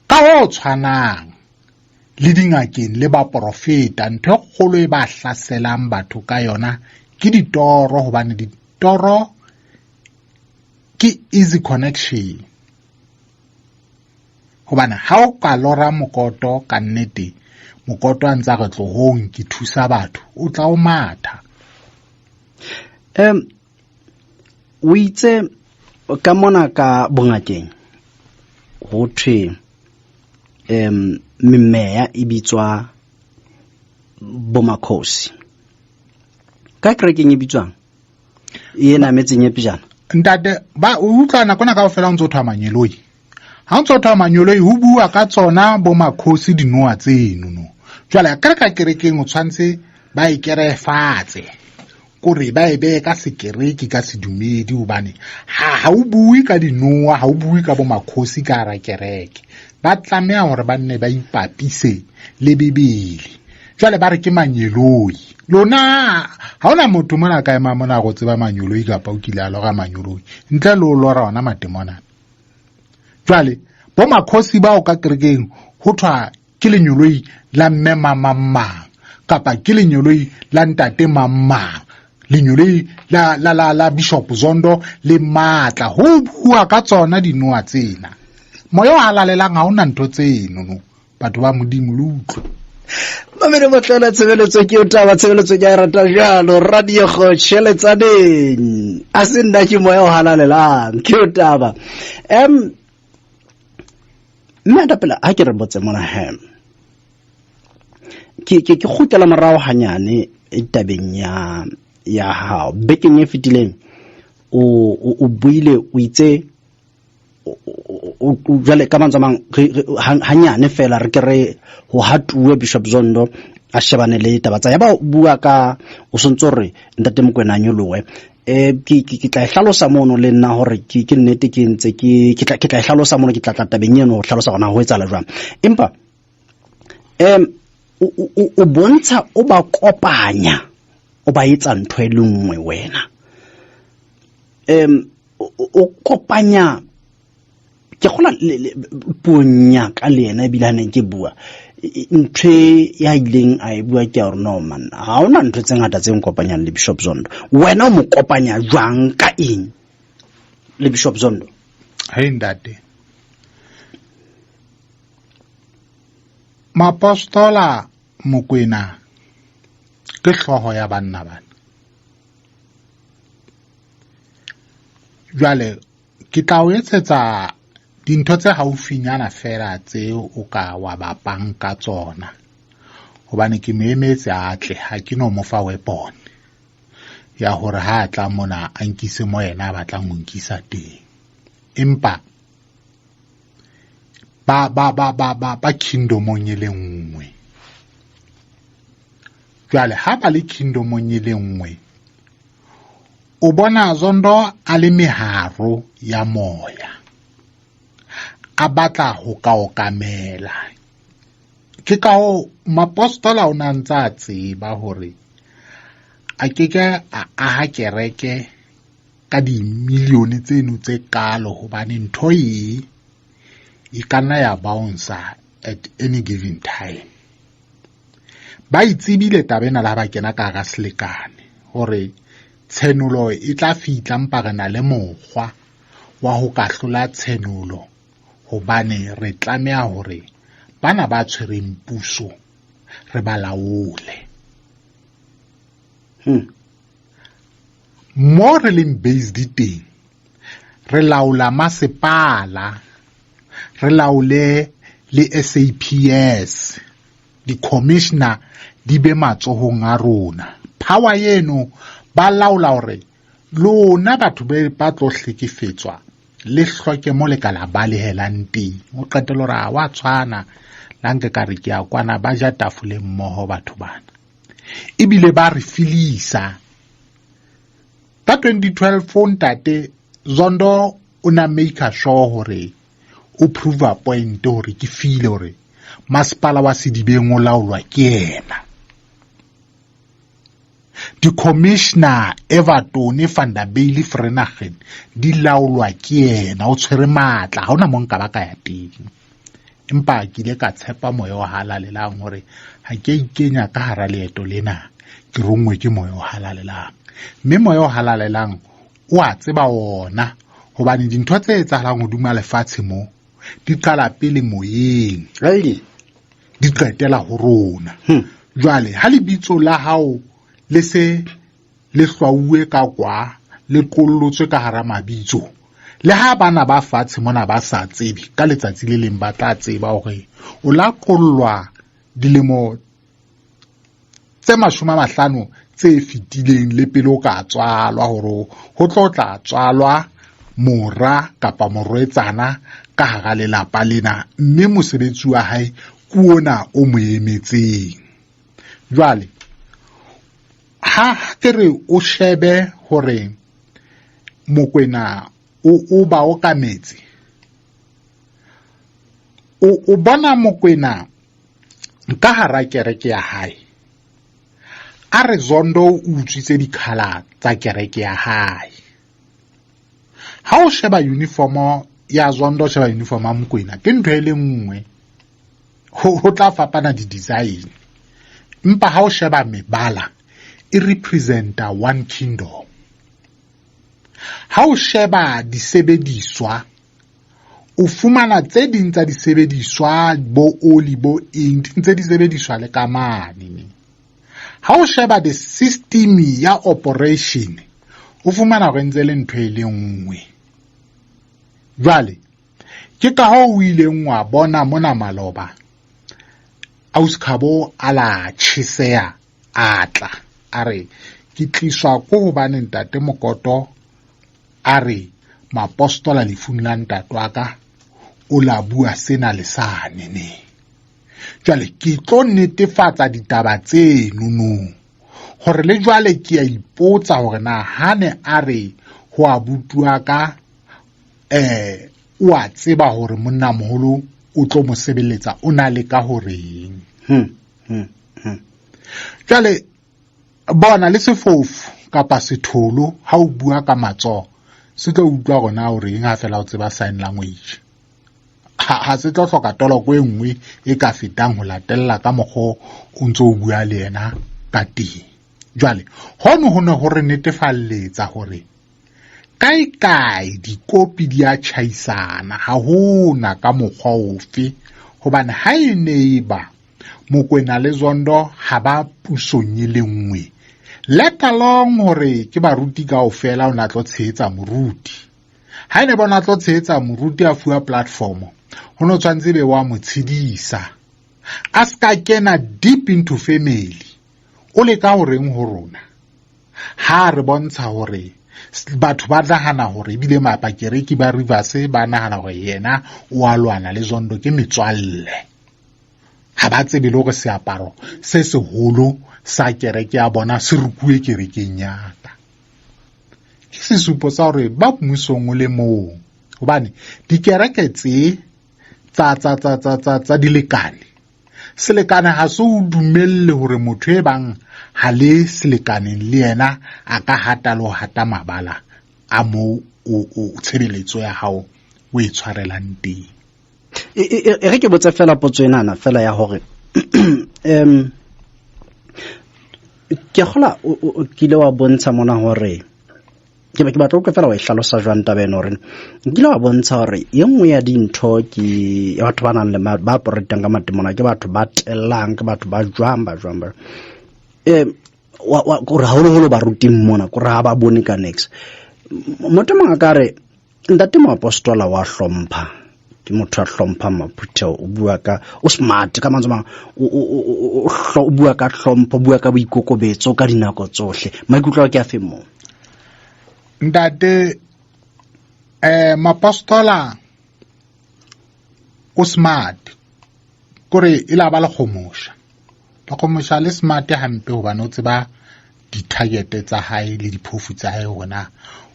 ka ho tshwanang le dingakeng le ba profeta ntho kgolo e ba hlaselang batho ka yona ke ditoro hobane ditoro ke easy connection hobane ha o ka lora mokoto ka nnete mokoto a ntsa re tlohong ke thusa batho o tla o matha o itse ka mona ka bongakeng ho thwe memeya e bitswa bomakhosi ka kerekeng e bitswang ena metseng e pejana ntate ba o utlwana kona ka ofela ntse o thwa manyeloi ha ntse o thwa manyeloi ho bua ka tsona bomakhosi dinoa tseno no jwale ka kerekeng o tshwantse ba ikerefatse kore ba ebe ka sekereki ka sedumedi hobane ha o bui ka dinoa ha o bui ka bomakhosi ka ra kereke ba tlamea hore ba nne ba ipapise le bibele jwale ba re ke manyeloi lona ha ona motho mona ka ema mona go tseba manyeloi kapa o kile a lora manyeloi ntle le o lora ona matemona jwale bomakhosi ba o ka kerekeng ho thwa ke lenyoloi la mme mamma kapa ke lenyoloi la ntate mamma lenyoloi la Bishop Zondo le matla ho bua ka tsona dinoa tsena moyo a lalelang ha ona ntho tseno no batho ba modimo le utlwe mamele motlela tshebeletso ke o taba tshebeletso ya rata jalo radio Kgotjheletsaneng a se nna ke moya o halalelang ke o taba nna pela ha ke re botse mona ke khutela morao hanyane tabeng ya hao bekeng e fetileng o buile o itse o jale ka mantsamang hanyane fela re ke re ho hatuwe Bishop Zondo a shebane le taba tsa ya ba bua ka o sontso re ntate Mokoena nyolowe ke tla hlalosa mono le nna hore ke nnete ke ntse ke tla hlalosa mono ke tla tabeng eno ho hlalosa gona ho etsala jwang empa o bontsha o ba kopanya o ba etsa ntho e lengwe wena o kopanya ke gola puong ya ka le ena ebile haneng ke bua ntho ya ileng a e bua ke ya gore no man ha ona ntho tse ngata tse nkopanyang le Bishop Zondo. Wena o mo kopanya jwang ka eng le Bishop Zondo? Hai ndate, Mapostola Mokoena ke hlooho ya banna bana. Jwale ke tla o etsetsa dintho tse haufinyana fela tse o ka wa bapang ka tsona, hobane ke moemetse atle ha ke no mo fa weapon ya hore ha a tla mona a nkise mo yena a batlang ho nkisa teng. Empa ba kingdomong e le nngwe. Jwale ha ba le kingdomong e le nngwe, o bona Zondo a le meharo ya moya, a batla ho ka okamela. Ke ka ho Mapostola o na ntse a tseba hore a keke a aha kereke ka dimilione tseno tse kalo, hobane ntho e kana ya bounce at any given time. Ba itsebile tabena la ba kena ka ga selekane hore tshenolo e tla fitla, mpa re na le mokgwa wa ho ka hlola tshenolo, hobane re tlameha hore bana ba tshwereng puso re ba laole. Mo re leng based teng, re laola masepala, re laole le SAPS, di-commissioner di be matsohong a rona. Power yeno ba laola hore lona batho ba tlo hlekefetswa le hloke mo le ka la balehelang teng. O qetela hore a wa tshwana la nke ka re ke a kwana ba ja tafole mmoho batho bana, ebile ba re filisa. Ka 2012 ntate Zondo o na make sure hore o prove a point hore ke file hore masepala wa Sedibeng o laolwa ke yena. Di-commissioner Everton, Van der Bailey, Vereeniging di laolwa ke yena, o tshwere matla, ha ona mo nka ba ka ya teng. Empa ke ile ka tshepa moya o halalelang hore ha ke ikenya ka hara leeto lena ke rongwe ke moya o halalelang. Mme moya o halalelang o a tseba ona, hobane dintho tse etsahalang hodima lefatshe mo di qala pele moyeng, di qetela ho rona. Jwale ha lebitso la hao le se le hlwauwe ka kwa, le qollotswe ka hara mabitso, le ha bana ba fatshe mona ba sa tsebe, ka letsatsi le leng ba tla tseba hore o la qollwa dilemo tse 50 tse fitileng le pele o ka tswalwa, hore ho tlo tla tswalwa mora kapa morwetsana ka hara lelapa lena, mme mosebetsi wa hae ke ona o mo emetseng. Jwale ha ke re o shebe hore Mokoena o ba okametse, o bona Mokoena ka hara kereke ya hae, a re Zondo o utswitse dikhala tsa kereke ya hae. Ha o sheba uniform ya Zondo, o sheba uniform ya Mokoena, ke ntho e le nngwe, ho tla fapana di-design, empa ha o sheba mebala e representa one kingdom. Ha o sheba disebediswa, o fumana tse ding tsa disebediswa bo oli bo eng ntse di sebediswa le ka mane. Ha o sheba the system ya operation, o fumana hore ntse le ntho e le nngwe. Jwale ke ka ho o ileng wa bona mona maloba Auskabo ala tjheseha atla, a re ke tliswa ko hobane ntate Mokoto a re Mapostola lefung la ntate wa ka o la bua sena le sane ne. Jwale ke tlo netefatsa ditaba tse nono hore le jwale ke a ipotsa hore na hane a re ho abutua ka o a tseba hore monna moholo o tlo mo sebeletsa, o na le ka horeng. Jwale bona le sefofu kapa setholo ha o bua ka matsoho se tlo utlwa gona hore eng ha fela o tseba sign language. ha se tlo hloka toloko e nngwe e ka fetang ho latella ka mokgo o ntso o bua le yena ka teng. Jwale hono ho ne ho re netefalletsa hore kae dikopi di a tjhaisana ha hona ka mokgwa ofe, hobane ha e ne ba Mokoena le Zondo ha ba pusong e le nngwe, let alone hore ke baruti kaofela o na tlo tshehetsa moruti. Ha ene bona tlo tshehetsa moruti a fuwa platform, ho no tshwantse be wa mo tshedisa a ska kena deep into family. O le ka horeng ho rona ha re bontsha hore batho ba nahana hore ebile mapakereki ba Rivers ba nahana hore yena o a lwana le Zondo ke metswalle, ha ba tsebe le hore seaparo se seholo sa kereke ya bona se rukuwe kerekeng ya ka. Ke sesupo sa hore ba mmusong o le moo, hobane dikereke tse tsa dilekane, selekane ha se o dumelle hore motho e bang ha le selekaneng le yena a ka hata le ho hata mabala a moo o tshebeletso ya hao o e tshwarelang teng. E re ke botse fela potso enana fela ya hore ke gola o kile wa bontsha mona hore ke batla utlwa fela wa ihlalosa jwang tabeno hore nkile wa bontsha hore e nngwe ya dintho ke batho ba nang le ba operatang ka matemona ke batho ba tellang, ke batho ba jwang wa gore haholo ba ruting mona gore ha ba bone ka next motho mang a ka re ntate Moapostola wa hlompha, ke motho a hlompha Maphutha, o bua ka o smart ka mantswe mang o bua ka hlompho, o bua ka boikokobetso ka dinako tsohle. Maikutlo ke a fe mo ntate Moapostola o smart kore ila ba le khomosha le smart hampe hobane o tseba di-target tsa hae le diphofu tsa hae hona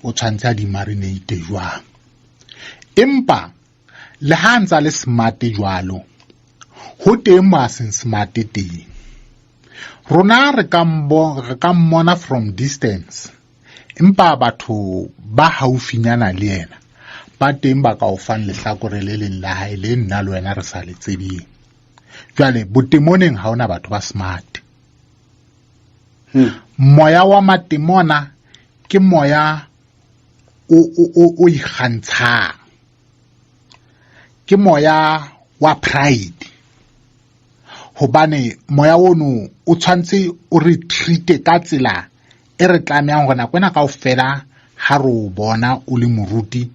o tshwantse di marinate jwang. Empa le ha ntsa le smart jwalo ho teng mo aseng smart teng. Rona re ka mmona from distance, empa batho ba haufinyana le yena ba teng ba ka o fan lehlakore le leng la hae le nna le wena re sa le tsebeng. Jwale botemoneng ha ona batho ba smart. Moya wa matemona ke moya o ikgantshang, ke moya wa pride, hobane moya ono o tshwantse o re treat ka tsela e re tlamehang hore nako ena kaofela ha re o bona o le moruti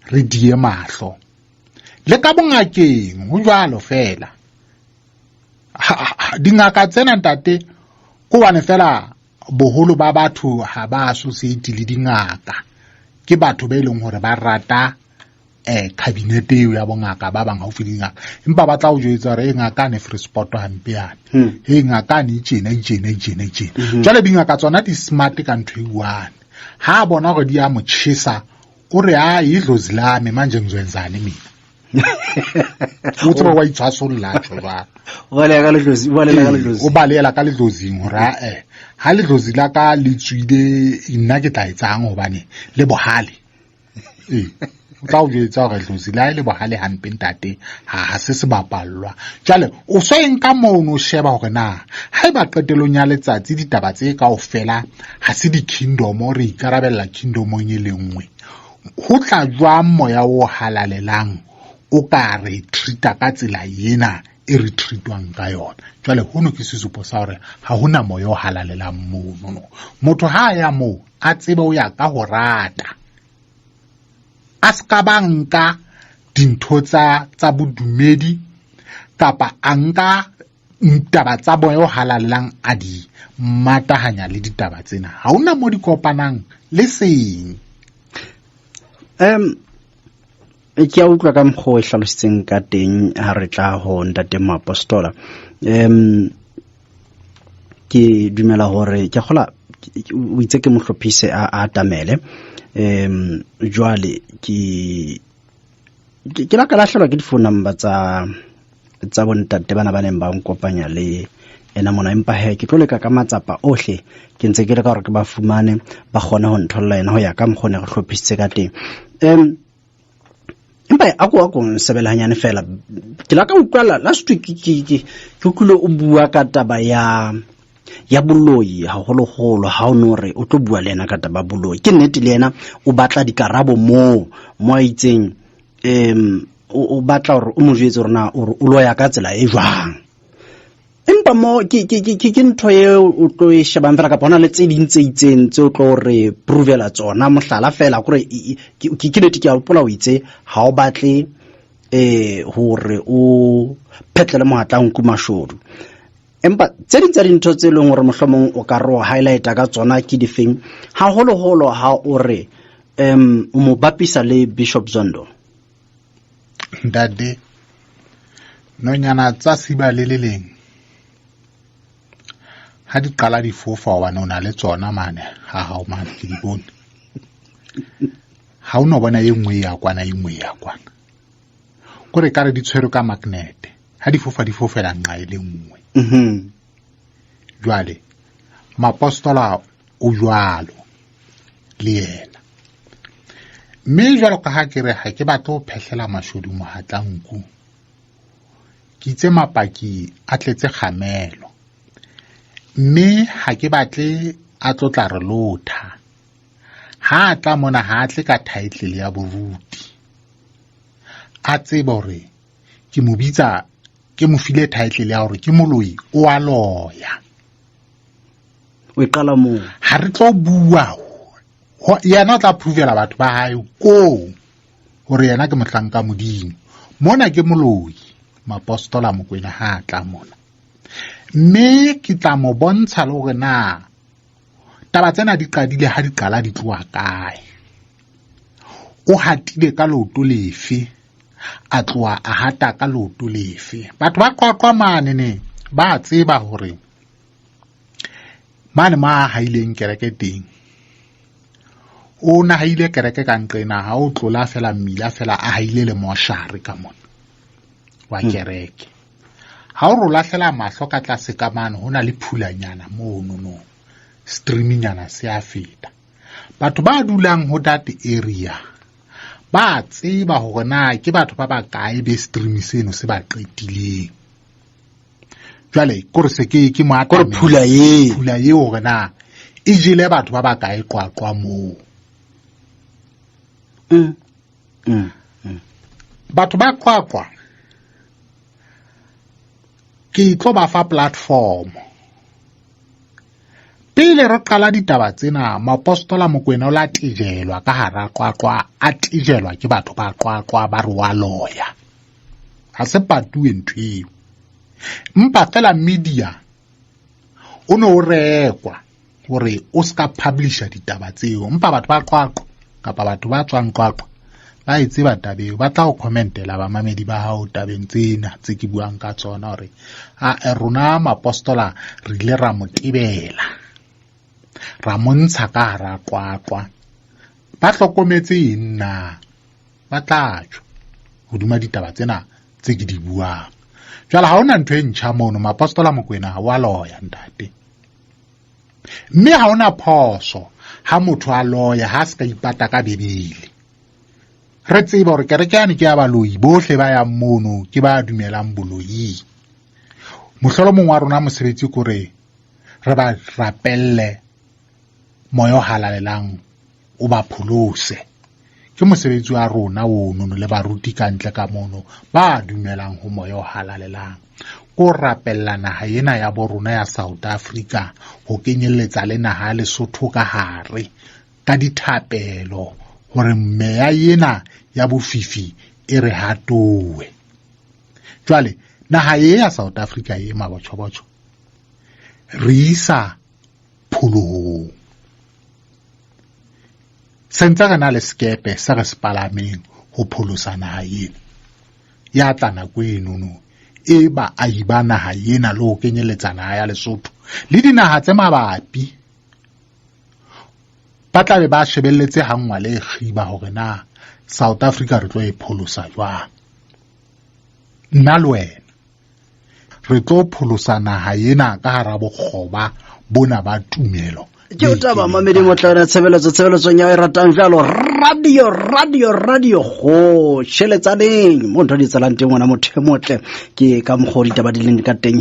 re die mahlo. Le ka bongakeng ho jwalo fela. Dingaka tsena ntate ko bane fela boholo ba batho ha ba associate le dingaka, ke batho ba ileng hore ba rata cabinet eo ya bongaka ba bang haufi dingaka, empa ba tla o jwetsa hore e ngaka ne free spot hampe yana e ngaka ne itjena. Jwale dingaka tsona di smart ka ntho e one, ha bona hore di a motjhesa o re a idlozi lami manje ngizwenzani mina. Utse wa itshwasolla tjho ba o balela ka ledlozing hore ha ledlozi la ka le tswile nna ke tla etsang hobane le bohale o tla o jwetsa hore ledlozi la le bohale hampe ntate ha se se bapallwa. Jwale o so enka mono sheba hore na ha eba qetelong ya letsatsi ditaba tse kaofela ha se di kingdom o re ikarabella kingdom e le nngwe, ho tla jwa moya o halalelang o ka re treata ka tsela yena e re treatwang ka yona. Jwale hono ke sesupo sa hore ha hona moya o halalelang moo. Motho ha ya moo a tsebe o ya ka ho rata, a ska banka dintho tsa bodumedi kapa anka taba tsa moya o halalelang a di matahanya le ditaba tsena. Ha hona mo di kopanang le seng. Ke a utlwa ka mokgwa o hlalositseng ka teng ha re tla ho ntate Moapostola. Ke dumela hore ke gola o itse ke mohlophise a tamele. Jwale ke la ka lahlelwa ke di-phone number tsa bontate bana ba neng ba nkopanya le ena mona, empa he ke tlo leka ka matsapa ohle ke ntse ke le ka hore ke ba fumane ba kgone ho ntholla ena ho ya ka mokgwa ne re hlophisitse ka teng. empa ako nsebelanyane fela ke la ka utlwala last week ke utlwile o bua ka taba ya boloi haholo ha o no re o tlo bua le ena ka taba boloi ke nnete le ena o batla dikarabo mo a itseng o batla hore o mo jwetse hore na o loya ka tsela e jwang empa mo ke ntho e o tlo e shebang fela ka bona le tse ding tse itseng tse o tlo re provela tsona mohlala fela gore ke nnete ke a hopola o itse ha o batle hore o phetlele mohatla o nkumashodu empa tse ding tsa dintho tse leng hore mohlomong o ka re o highlighta ka tsona ke difeng haholo ha o re o mo bapisa le Bishop Zondo Ndade nonyana tsa siba le leng ha di qala di fofa wa nona le tsona mane ha o mane ke di bone ha o no bona e nngwe ya kwana kore ka re di tshwere ka magnet ha di fofa di fofela nqa ile nngwe jwale mapostola o jwalo le yena mme jwalo ka ha ke re ha ke batla ho phehlela mashodu mohatlanku ke itse mapaki a tletse kgamelo mme ha ke batle a tlotla re lotha ha tla mona ha tle ka title ya boruti a tseba hore ke mo bitsa ke mo file title ya hore ke moloi o a loya o qala mo ha re tlo bua yena o tla provela batho ba hae ko hore yena ke mohlanka modimo mona ke moloi mapostola Mokwena ha tla mona mme ke tla mo bontsha le hore na taba tsena di qadile ha di qala di tloa kae o hatile ka loto lefe a tloa a hata ka loto lefe batho ba qoqwa mane ne ba tseba hore mane ma haileng kereke teng o na haile kereke ka nqena ha o tlola fela mmila fela a haile le moshare ka mona wa kereke ha o rolahlela mahlo ka tlase ka mane hona le phulanyana mono streamingana se a feta batho ba dulang ho that area ba tseba hore na ke batho ba bakae be stream seno se ba qetileng jwale kore se ke mo ata phula ye hore na e jele batho ba bakae qwaqwa mo batho ba qwaqwa ke tlo ba fa platform pele re qala ditaba tsena mapostola Mokwena o la tijelwa ka hara qwaqwa a tijelwa ke batho ba qwaqwa ba re wa loya ha se patuwe ntweo mpa fela media o no rekwa hore o ska publisha ditaba tseo mpa batho ba qwaqwa kapa batho ba tswang qwaqwa ba itse ba tabeo ba tla o commentela ba mamedi ba hao tabeng tsena tse ke buang ka tsona hore rona mapostola re ile ra motebela ra montsha ka hara qwaqwa ba hlokometse nna ba tlatjho hodima ditaba tsena tse ke di buang jwale ha ona ntwe ntjha mono mapostola Mokwena wa loya ntate mme ha ona phoso ha motho a loya ha se ka ipata ka bebele re tseba hore kereke yane ke ya baloi bohle ba yang mono ke ba dumelang boloi mohlolomong wa rona mosebetsi kore re ba rapelle moyo halalelang o ba pholose ke mosebetsi wa rona ono le baruti ka ntle ka mono ba dumelang ho moyo halalelang ko rapella naha ena ya borona ya South Africa ho kenyeletsa le naha le Lesotho ka hare ka dithapelo hore meya yena ya bofifi e re hatowe jwale naha ya South Africa e mabotjho re isa phulong sentse re na le skepe sa re sepalameng ho pholosa naha yena ya tlana kwenono e ba a iba naha yena le ho kenyeletsa naha ya Lesotho le dinaha tse mabapi ba tla be ba shebelletse hangwa le khiba hore na South Africa re tlo e pholosa jwang nna le wena re tlo pholosa naha yena ka hara bokgoba bona ba tumelo ke o taba mamedi motlana tshebeletsong ya e ratang jalo radio go sheletsaneng mo ntho di tsalang teng ngwana motho motle ke ka mogodi taba di leng ka teng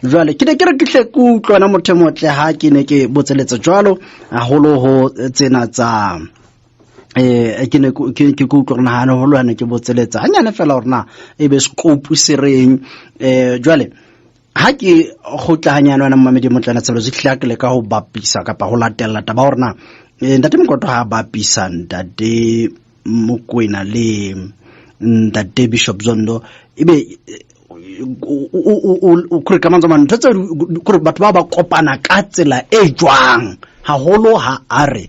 jwale ke ne ke re ke tle ku utlwana motho motle ha ke ne ke botseletse jwalo a holo ho tsena tsa ke ne ke utlwa rena hana holo hana ke botseletsa hanyane fela rena ebe scope se reng jwale ha ke khotla hanyane wana mmamedi motlana tselo se hlakile ka ho bapisa kapa ho latella taba horna ntate Mokotwa ha bapisa ntate Mokoena le ntate Bishop Zondo ebe o kore ka mantsama ntho tse kore batho ba kopana ka tsela e jwang haholo ha are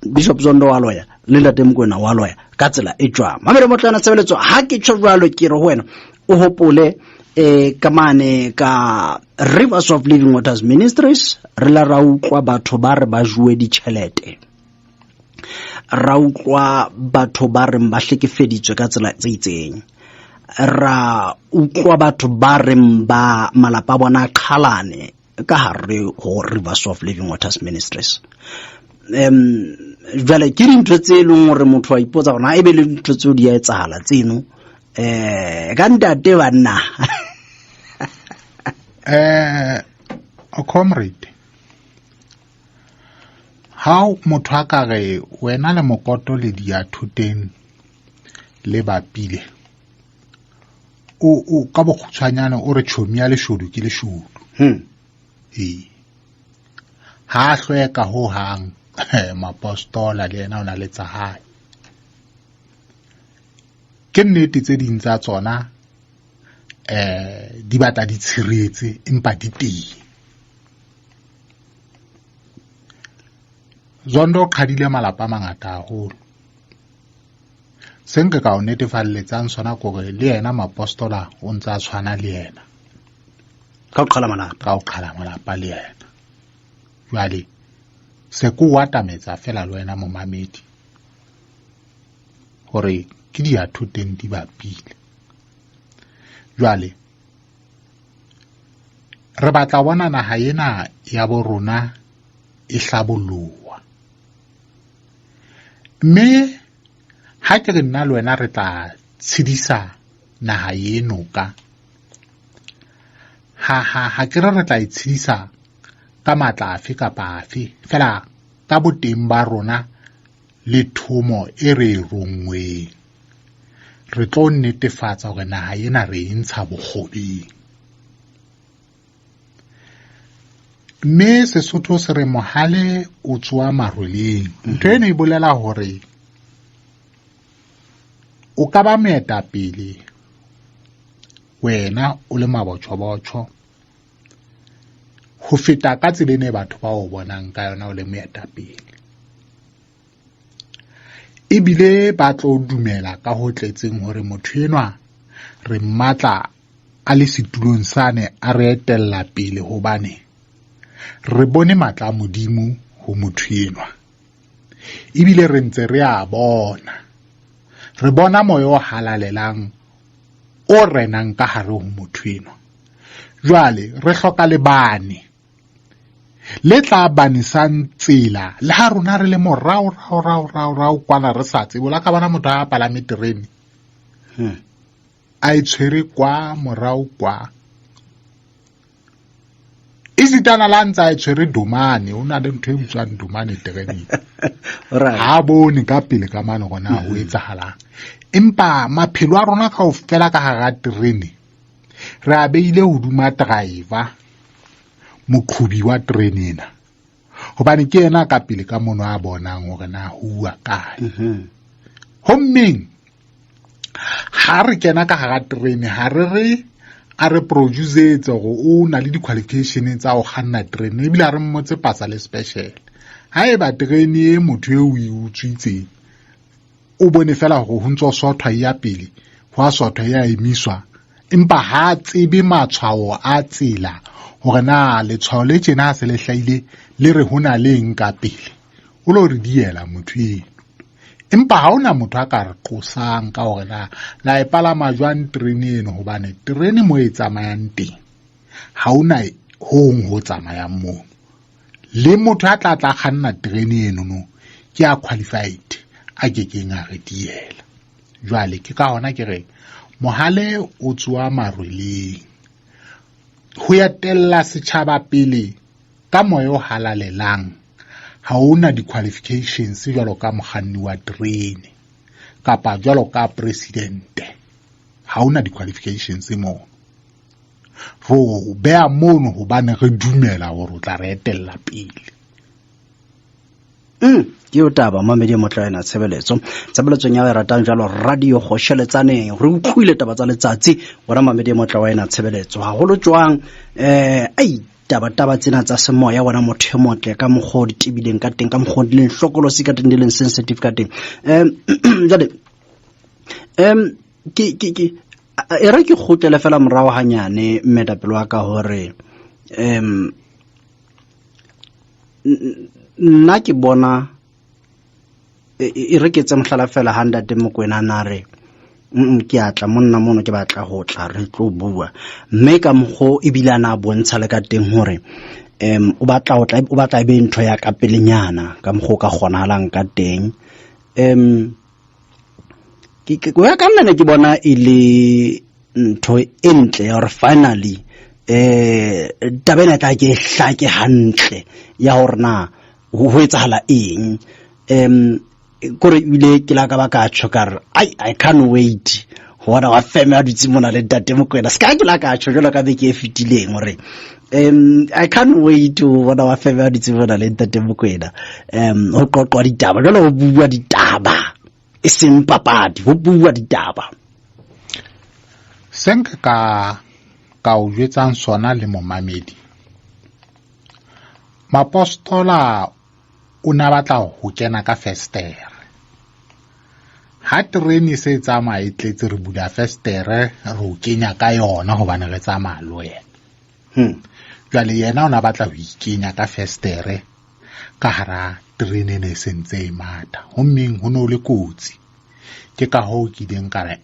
Bishop Zondo wa loya le ntate Mokoena wa loya ka tsela e jwang mamedi motlana tshebeletso ha ke tshwa jwalo ke re ho wena o hopole kamane ka Rivers of Living Waters Ministries re la ra utlwa batho ba re ba jwe ditšhelete ra utlwa batho ba re ba hlekefeditswe ka tsela tse itseng ra utlwa batho ba re ba malapa bona khalane ka hare ho Rivers of Living Waters Ministries jwale ke dintho tse leng hore motho wa ipotsa gona e be le dintho tseo di a etsahala tseno ka ntate banna a comrade how motho a ka re wena le Mokoto le dia thuteng le bapile o ka bokgutshwanyana o re chomi ya leshodu ke leshodu ha hlweka ho hang mapostola le yena o na le tsa hae ke nnete tse ding tsa tsona di batla di tshiretse empa di teng Zondo khadile malapa mangata haholo senke ka o netefalletsang sona gore le yena mapostola o ntse a tshwana le yena ka o qhala malapa le yena jwale se ku watametsa fela le wena momamedi gore ke di athuteng di bapile jwale re batla bona naha ena ya bo rona e hlabollowa mme ha ke re nna le wena re tla tshedisa naha eno ka ha ke re tla itshedisa ka matla afe kapa afe fela ka boteng ba rona le thomo e re rongweng re tlo netefatsa gore naha ena re ntsha bogobeng mme Sesotho se re mohale o tswa marweleng ntho eno e bolela hore o ka ba moetapele wena o le mabotjho ho feta ka tsebene batho ba o bonang ka yona o le moetapele ebile ba tlo dumela ka ho tletseng hore motho enwa re mmatla a le setulong sane a re etella pele hobane re bone matla modimo ho motho enwa ebile re ntse re a bona re bona moyo o halalelang o renang ka hare ho motho enwa jwale re hloka lebane le tla banisang tsela le ha rona re le morao kwana re sa tsebo la ka bana motho a palame terene a itshwere kwa morao kwa isitana la ntsa itshwere dumane o na le ntho e butswang dumane terene ha bone ka pele ka mano gona ho etsahalang empa maphelo a rona ka ofela ka hara terene re a beile hoduma driver moqhubi wa terene ena hobane ke yena ka pele ka mono a bonang hore na hua kae hommeng ha re kena ka hara terene ha re a re produce go o na le di-qualification tsa go kganna terene ebile a re mmotse pasa le special ha e ba terene e motho e o e utswitseng o bone fela go ho ntse sothwa ya pele ho a sothwa ya emiswa empa ha tsebe matshwao a tsela hore na letshwao le tjena se le hlaile le re hona le eng ka pele o lo re diela motho eno empa ha ona motho a ka re qosang ka hore la e palama jwang terene eno hobane terene mo e tsamayang teng ha ona ho tsamayang moo le motho a tla kganna terene eno no ke a qualified a ke keng a re diela. Jwale ke ka hona ke re mohale o tswa marweleng ho ya tella setjhaba pele ka moya o halalelang. Ha ona di-qualifications jwalo ka mokganni wa terene kapa jwalo ka presidente. Ha ona di-qualifications moo. Ro bea mono hobane re dumela hore o tla re etella pele. Ke o taba mamedi motlaena tshebeletso nya e ratang jalo radio kgosheletsane re utlwile taba tsa letsatsi bona mamedi motlaena tshebeletso haholo jwang taba tsena tsa semoya wona motho motle ka mogodi tibileng ka teng ka mogodi le hlokolosi ka teng le sensitive ka teng jale ke re ke khutlele fela morao hanyane mmedapelo wa ka hore nna ke bona e re ke tse mohlala fela handa te Mokoena na re ke atla monna mono ke batla ho tla re tlo bua mme ka mgo e bilana bontsha le ka teng hore o batla be ntho ya ka pelenyana ka mgo ka kgonahalang ka teng ke go ya ka nna ke bona e le ntho e ntle ya hore finally tabena tla ke hlake hantle ya hore na ho etsahala eng kore ile ke la ka ba ka tshokar I can't wait hona wa feme a dutse mona le Ntate Mokoena ska ke la ka tsho jalo ka be ke fitileng hore I can't wait hona wa feme a dutse mona le Ntate Mokoena ho qoqwa ditaba jalo ho bua ditaba e seng papadi ho bua ditaba senka ka o jwetsang sona le momamedi Mapostola o na batla ho kena ka festere ha terene se tsamaya e tletse re bula festere re o kenya ka yona hobane re tsamaya le wena jwale yena o na batla ho ikenya ka festere ka hara terene ne sentse e mata hommeng ho no le kotsi ke ka ho ke ding ka re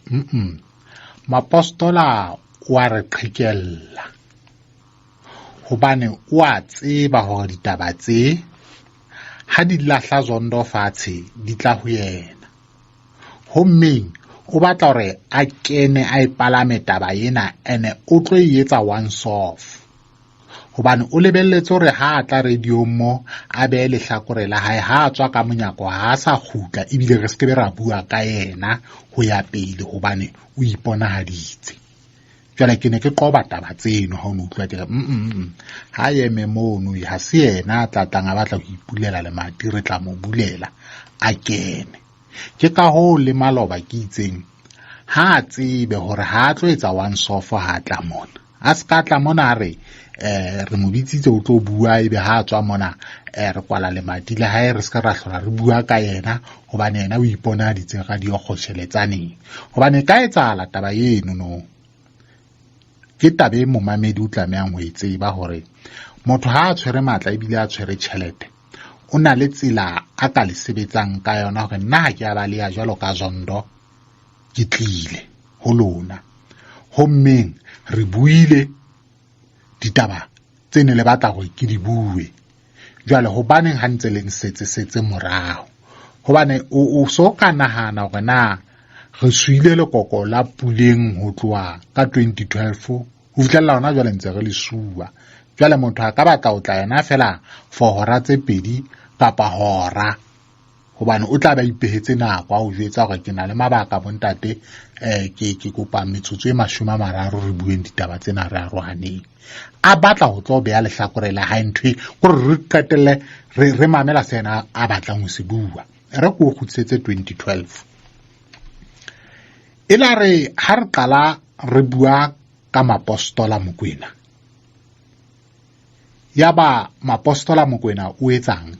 Mapostola wa re qhekella hobane o a tseba hore ditaba tse ha di lahla zondo fatshe di tla ho yena hommeng o batla hore a kene a ipalame taba ena ene o tlo etsa once off hobane o lebelletse hore ha a tla radio mo a be le hlakore la hae ha tswa ka monyako ha sa khutla ebile re skebe ra bua ka yena ho ya pele hobane o ipona haditse jwale ke ne ke qoba taba tseno ha o no utlwa ke ha yeme mono ha se yena tla tanga batla go ipulela le mati re tla mo bulela a kene ke ka ho le maloba ke itseng ha tsebe hore ha tlo etsa once off ha tla mona a ska tla mona re mo bitsitse o tlo bua ebe ha tswa mona re kwala le mati le ha re ska ra hlola re bua ka yena hobane yena o ipona ditse ga di kgosheletsaneng hobane ka etsahala taba yeno no ke tabe momamedi o tlameang ho etseba hore motho ha a tshwere matla ebile a tshwere tšhelete o na le tsela a ka le sebetsang ka yona hore nna ha ke a ba le ya jwalo ka zondo ke tlile ho lona hommeng re buile ditaba tsene le batla gore ke di bue jwale hobaneng ha ntse leng setse morao hobane o so ka nahana hore na re suile lekoko la puleng ho tloa ka 2012 ho fitlhela hona jwale ntse re le suwa jwale motho a ka batla o tla yena fela for hora tse pedi kapa hora hobane o tla ba ipehetse nako a o jwetsa hore ke na le mabaka bontate ke kopa metsotso e 30 re bueng ditaba tsena re arohaneng a batla ho tlo beya lehlakore la hae ntwe gore re qetelle re mamela sena a batlang ho se bua re go khutsetse 2012 ila re ha re qala re bua ka Mapostola Mokoena yaba Mapostola Mokoena o etsang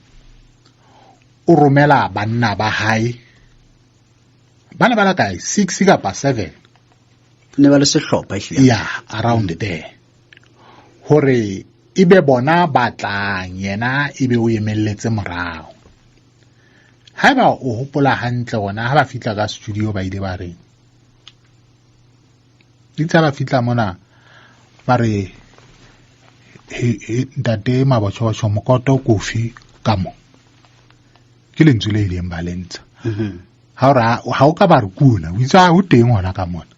o romela banna ba hae bana ba la kae 6 kapa 7 ne ba le sehlopha around there hore ibe bona batlang yena ibe o emelletse morao haeba o hopola hantle ona ha ba fitla ka studio ba ile ba re ditsa ba fitla mona ba re ntate Mabotjho mokoto kofi ka mo ke lentswe le ileng ba lentsha ha o ka ba re kuna o itse o teng hona ka mona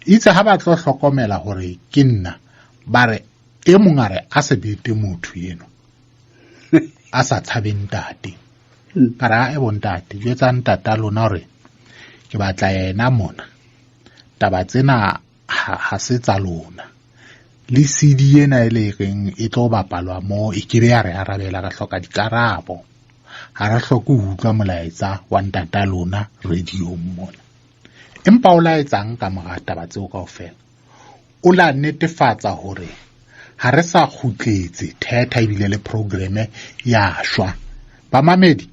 itse ha ba tlo hlokomela hore ke nna ba re e mong a re a se bete motho eno a sa tshabeng ntate para e bontate jwetsa ntata lona hore ke batla yena mona taba tsena ha se tsa lona le CD ena ile reng e tlo bapalwa mo e kebe ya re arabela ka hloka dikarabo ha ra hloka ho utlwa molaetsa wa ntata lona radio mona empa o laetsang ka mora taba tseo kaofela o la netefatsa hore ha re sa khutletse theta ebile le programe ya shwa ba mamedi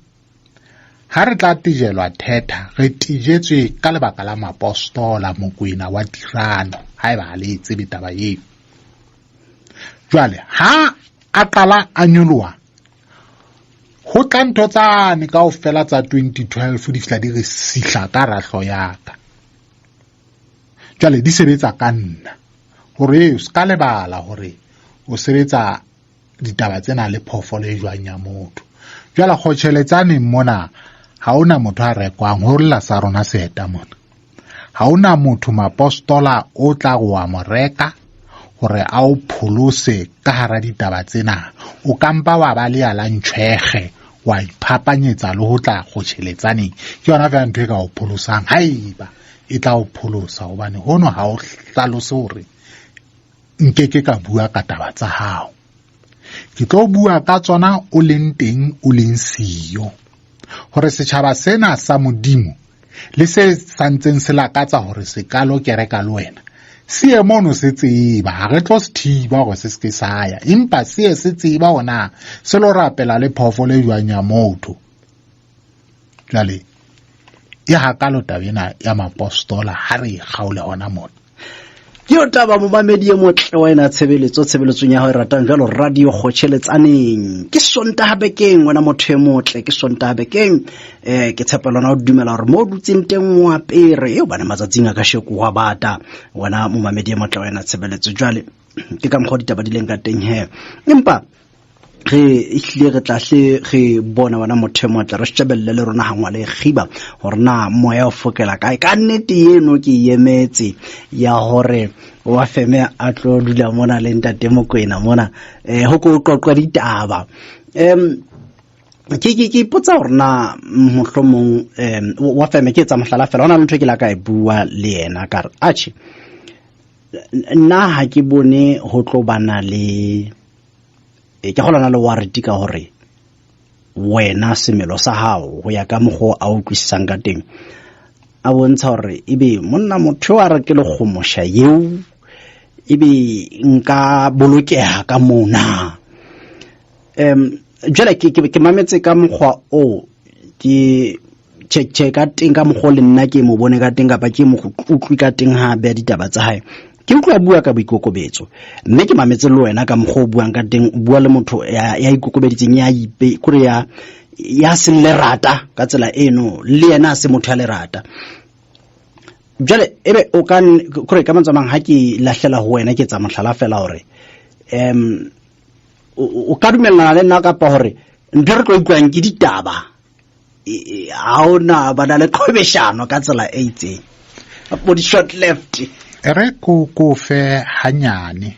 ha re tla tijelwa theta re tijetswe ka lebaka la mapostola Mokoena wa Tirano ha eba le tsebe taba eo jwale ha a qala a nyoloha ho tla ntho tsane kaofela tsa 2012 di fihla di re sihla ka rahlo yaka jwale di sebetsa ka nna hore o ska lebala hore o sebetsa ditaba tsena le phofolo e jwang ya motho jwale kgotheletsane mona ha ona motho a rekwang ho lla sa rona seta mona ha ona motho mapostola o tla go wa moreka hore a o pholose ka hara ditaba tsena o kampa wa ba le ala ntshwege wa iphapanyetsa le ho tla kgotheletsane ke yona fa ntwe ka o pholosang haiba e tla o pholosa hobane hono ha o hlalose hore nkeke ka bua ka taba tsa hao ke tlo bua ka tsona o leng teng o leng siyo hore setjhaba sena sa modimo le se santseng se lakatsa hore se kalo kereka le wena sie mono se tseba ha re tlo se thiba hore se ke saya empa se tseba ona se lo rapela le phofolo e jwang ya motho jale ya hakalo tabena ya mapostola ha re gaole ona mona yo taba momamedi e motle wa ena tshebeletsong ya ho ratang jalo radio Kgotjheletsaneng ke Sontaha bekeng wena motho e motle ke Sontaha bekeng ke tshepelana o dumela hore mo dutseng teng wa pere eo bana matsatsing a ka sheko wa bata wena momamedi e motle wa ena tshebeletso jwale ke ka mokgwa ditaba di leng ka teng he empa re ihlile re tlahle re bona wana motho motla re shebelle le rona hangwa le khiba hore na moya o fokela kae ka nnete eno ke yemetse ya hore wa feme a tlo dula mona le ntate Mokoena mona ho ko qoqwa ditaba ke potsa hore na mohlomong wa feme ke tsa mohlala fela hona le ntho ke la ka e bua le yena ka re achi nna ha ke bone ho tlo bana le ke golana le warranty ka hore wena semelo sa hao go ya ka mogho a utlwisisang ka teng a bontsha hore ebe monna motho a re ke le khomosha yeo ebe nka bolokeha ka mona jela ke mametse ka mogwa o ke che ka teng ka mogho le nna ke mo bone ka teng kapa ke mo utlwi ka teng ha be ditaba tsa hae ke utlwa bua ka boikokobetso mme ke mametse le wena ka mogho buang ka teng bua le motho ya ikokobeditseng ya ipe kore ya se lerata ka tsela eno le yena se motho ya lerata jale ebe o ka kore ka mantsamang ha ke lahlela ho wena ke tsa mohlala fela hore o ka dumellana le nna kapa hore ntho re tlo utlwang ke ditaba ha ona bana le qhwebeshano ka tsela e itseng body short left ere ko fe hanyane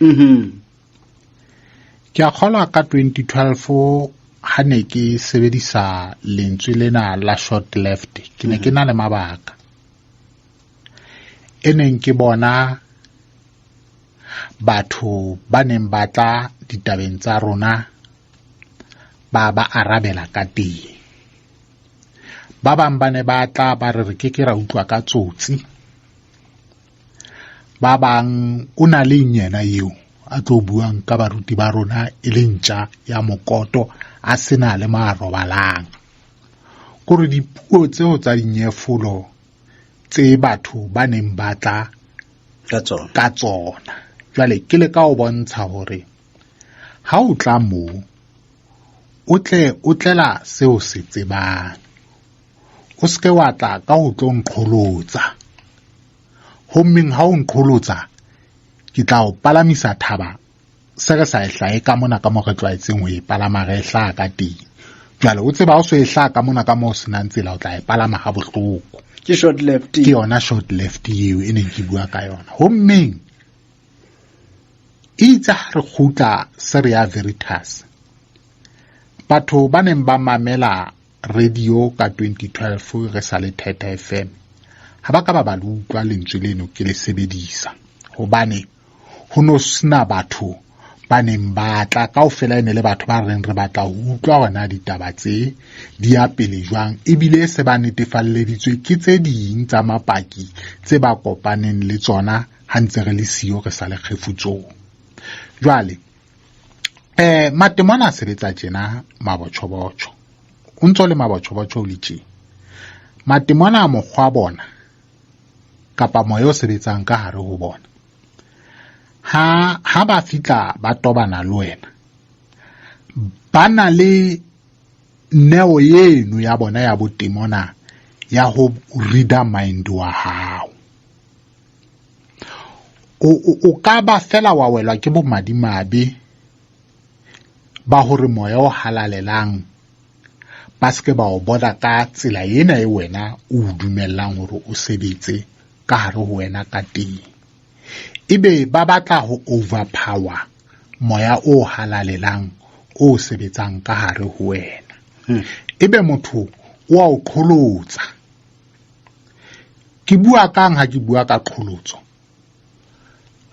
ke a kgola ka 2012 ha ne ke sebedisa lentswe lena la short left ke ne ke na le mabaka eneng ke bona batho ba neng batla ditabeng tsa rona ba arabela ka teng ba bang ba ne ba tla ba re ke ra utlwa ka tsotsi ba bang o na le nyena eo a tlo buang ka baruti ba rona e le ntja ya mokoto a sena le marobalang gore dipuo tseo tsa dinyefolo tse batho ba neng batla ka tsona jwale ke le ka o bontsha hore ha o tla mo o tlela seo se tsebang o ske wa tla ka ho tlo nqholotsa hommeng ha o nqholotsa ke tla o palamisa thaba se re sa e hlahe ka mona ka mo re tlwaetseng ho e palama re hlaha ka teng. Jwale o tseba o so e hlaha ka mona ka mo senang tsela o tla e palama ha bohloko. Ke short left. Ke yona short left eo e neng ke bua ka yona. Ho mmeng itse ha re kgutla Seria Veritas, batho ba neng ba mamela radio ka 2012 re sa le Theta FM ha ba ka ba le utlwa lentswe leno ke le sebedisa, hobane ho no sena batho ba neng ba tla kaofela ene le batho ba reng re batla ho utlwa hona ditaba tse di ya pele jwang, ebile se ba netefalleditswe ke tse ding tsa mapaki tse ba kopaneng le tsona ha ntse re le siyo re sa le kgefutsong. Jwale matemona a sebetsa tjena mabotjho-botjho, o ntso le mabotjho-botjho le tje matemona a mokgwa bona kapa moya o sebetsang ka hare ho bona, ha ba fitla ba tobana le wena, ba na le neo yeno ya bona ya botemona ya ho reader mind wa hao. O ka ba fela wa welwa ke bomadimabe ba hore moya o halalelang ba seke ba o bona ka tsela ena e wena o dumellang hore o sebetse ka hare ho wena ka teng. Ebe ba batla ho overpower moya o halalelang o sebetsang ka hare ho wena. Ebe motho o a o qholotsa. Ke bua kang ha ke bua ka qholotso?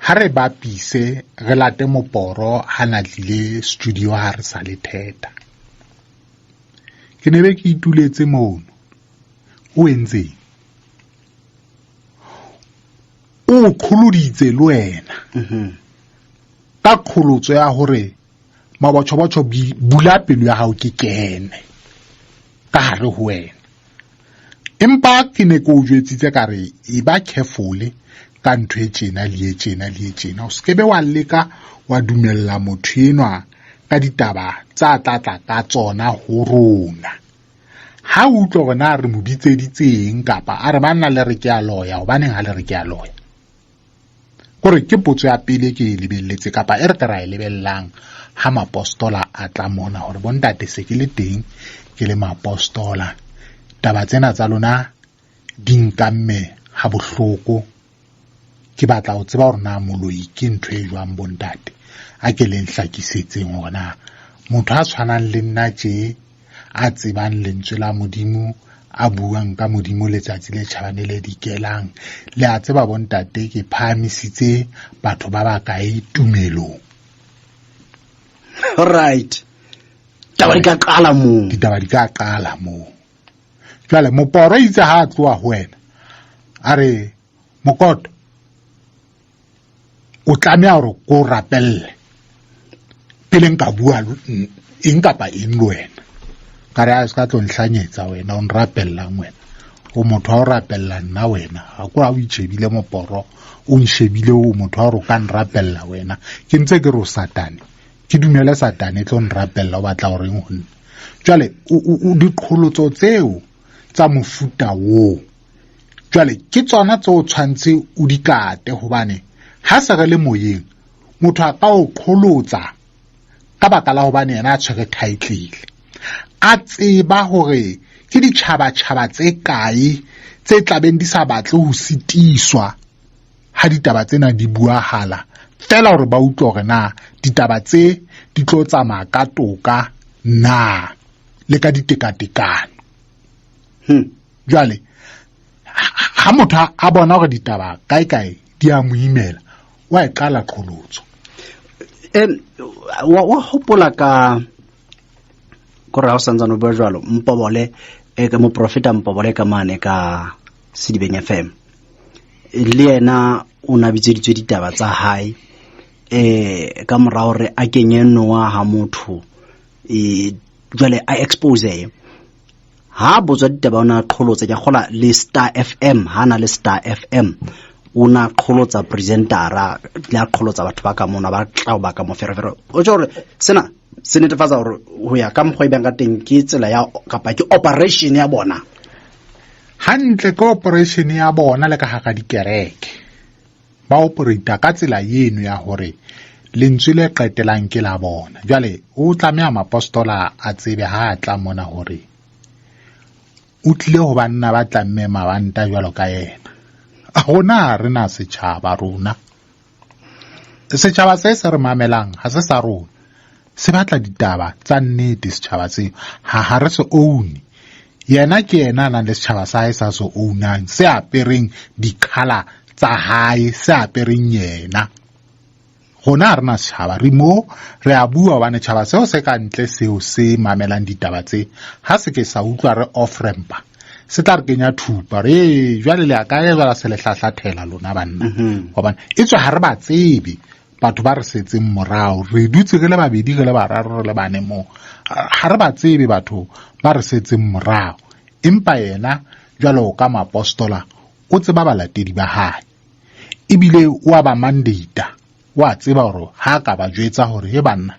Ha re bapise re late moporo ha na tlile studio ha re sa le Theta. Ke ne be ke ituletse mono. O entseng? O qholoditse le wena. Ka qholotso ya hore mabotjho-botjho bula pelo ya hao ke kene ka hare ho wena. Empa ke ne ke o jwetsitse ka re e ba careful ka ntho e tjena le e tjena le e tjena. O skebe wa leka wa dumella motho enwa ka ditaba tsa tlatla ka tsona ho rona. Ha o utlwa hore na re mo bitseditseng kapa a re banna le re ke a loya, hobaneng ha le re ke a loya? Kore ke potso ya pele ke e lebelletse kapa e re ka ra e lebellang ha mapostola a tla mona hore bontate se ke le teng ke le mapostola. Taba tsena tsa lona di nkamme ha bohloko. Ke batla ho tseba hore na moloi ke ntho e jwang bontate. A ke le nhlakisetseng hore na motho a tshwanang le nna tje a tsebang lentswe la Modimo, a buang ka Modimo letsatsi le tjhabane le dikelang, le a tseba bontate ke phahamisitse batho ba ba kae tumelong. Alright. Ditaba di ka qala moo. Jwale moporo itse ha a tloha ho wena a re Mokoto o tlameha hore ko rapelle pele nka bua eng kapa eng le wena. Ka re a ska tlo nhlanyetsa wena o nrapellang wena. O motho wa ho rapella nna wena. Ha ko a o itjebile moporo o nshebile o motho wa hore o ka nrapella wena. Ke ntse ke ro satane. Ke dumele satane tlo nrapella o batla hore eng ho nna. Jwale o diqholotso tseo tsa mofuta wo. Jwale ke tsona tse o tshwantse o di kate hobane ha se re le moyeng motho a ka o qholotsa ka baka la hobane yena a tshwere title. A tseba hore ke ditjhaba-tjhaba tse kae tse tlabeng di sa batle ho sitiswa ha ditaba tsena di buahala, fela hore ba utlwe hore na ditaba tse di tlo tsamaya ka toka na le ka ditekatekano. Jwale ha motho a bona hore ditaba kae di a mo imela, wa e qala qholotso. Wa hopola ka kore ha o santsane o bua jwalo Mpobole ka moprofeta Mpobole ka mane ka Sedibeng FM, le yena o na bitseditswe ditaba tsa hae ka mora hore a kenye noa ha motho jwale a expose ha botswa ditaba ona qholotsa ke gola le Star FM, ha na le Star FM una qholotsa presentera le a qholotsa batho ba ka mona ba tla ba ka moferefere. O jore sena se netefatsa hore ho ya ka mokgwa e bang ka teng ke tsela ya kapa ke operation ya bona. Hantle ka operation ya bona le ka haka dikereke ba operate ka tsela yeno ya hore lentswe le qetelang ke la bona. Jwale o tlameha mapostola a tsebe ha a tla mona hore o tlile ho banna ba tlamme mabanta jwalo ka yena. Rona re na setjhaba rona. Setjhaba se re mamelang ha se sa rona. Se batla ditaba tsa nnete setjhaba se. Ha re se own. Yena ke yena na le setjhaba sa hae sa so ownang. Se apereng di-color tsa hae, se apereng yena. Rona re na setjhaba. Re mo re a bua hobane setjhaba seo se ka ntle seo se mamelang ditaba tse. Ha se ke sa utlwa re off-rampa. Se tla re kenya thupa re jwale le akae jwala se le hlahlathela lona banna hobane etswe ha re ba tsebe batho ba re setseng morao re dutse re le babedi re le bararo re le bane mo ha re ba tsebe batho ba re setseng morao empa yena jwalo ka mapostola o tseba balatedi ba hae ebile wa ba mandate wa tseba hore ha ka ba jwetsa hore he banna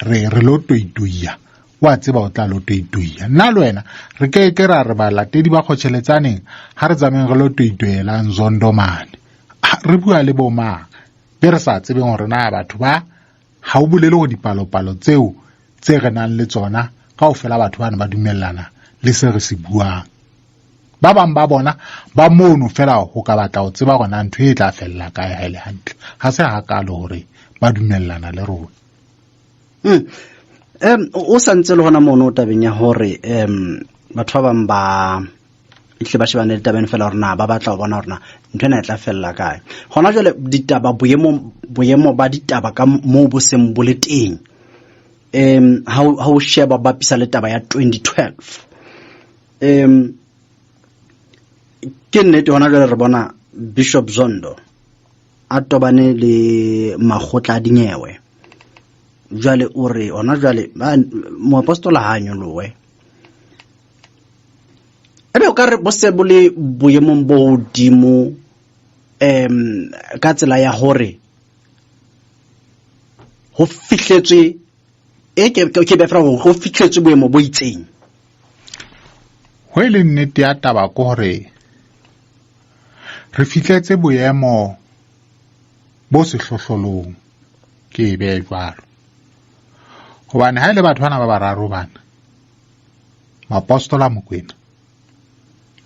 re lo toitoia wa tseba o tla lo toitoia nna le wena re ke ra re balatedi ba khotsheletsaneng ha re tsameng re lo toitoela Nzondomane re bua le boma be re sa tsebeng hore na batho ba ha o bolele go dipalopalo tseo tse re nang le tsona kaofela batho bana ba dumellana le se re se buang ba bang ba bona ba mono fela ho ka batla ho tseba gona ntho e tla fella kae ha ile hantle ha se hakalo hore ba dumellana le rona. O santse le hona mono tabeng ya hore batho ba bang ba itle ba shebane le tabeng fela hore na ba batla ho bona hore na ntho ena e tla fella kae. Hona jwale ditaba boemo ba ditaba ka moo bo seng bo le teng ha o sheba bapisa le taba ya 2012 ke nnete hona jwale re bona Bishop Zondo a tobane le makgotla a dinyewe jwale o re hona jwale moapostola ha nyolowe ebe o ka re bo se bo le boemong bo hodimo ka tsela ya hore ho fihletswe ke be fra ho fihletswe boemo bo itseng ho ile nnete ya taba ko hore re fihletse boemo bo sehlohlolong ke be jwalo hobane ha ile batho bana ba bararo bana mapostola Mokwena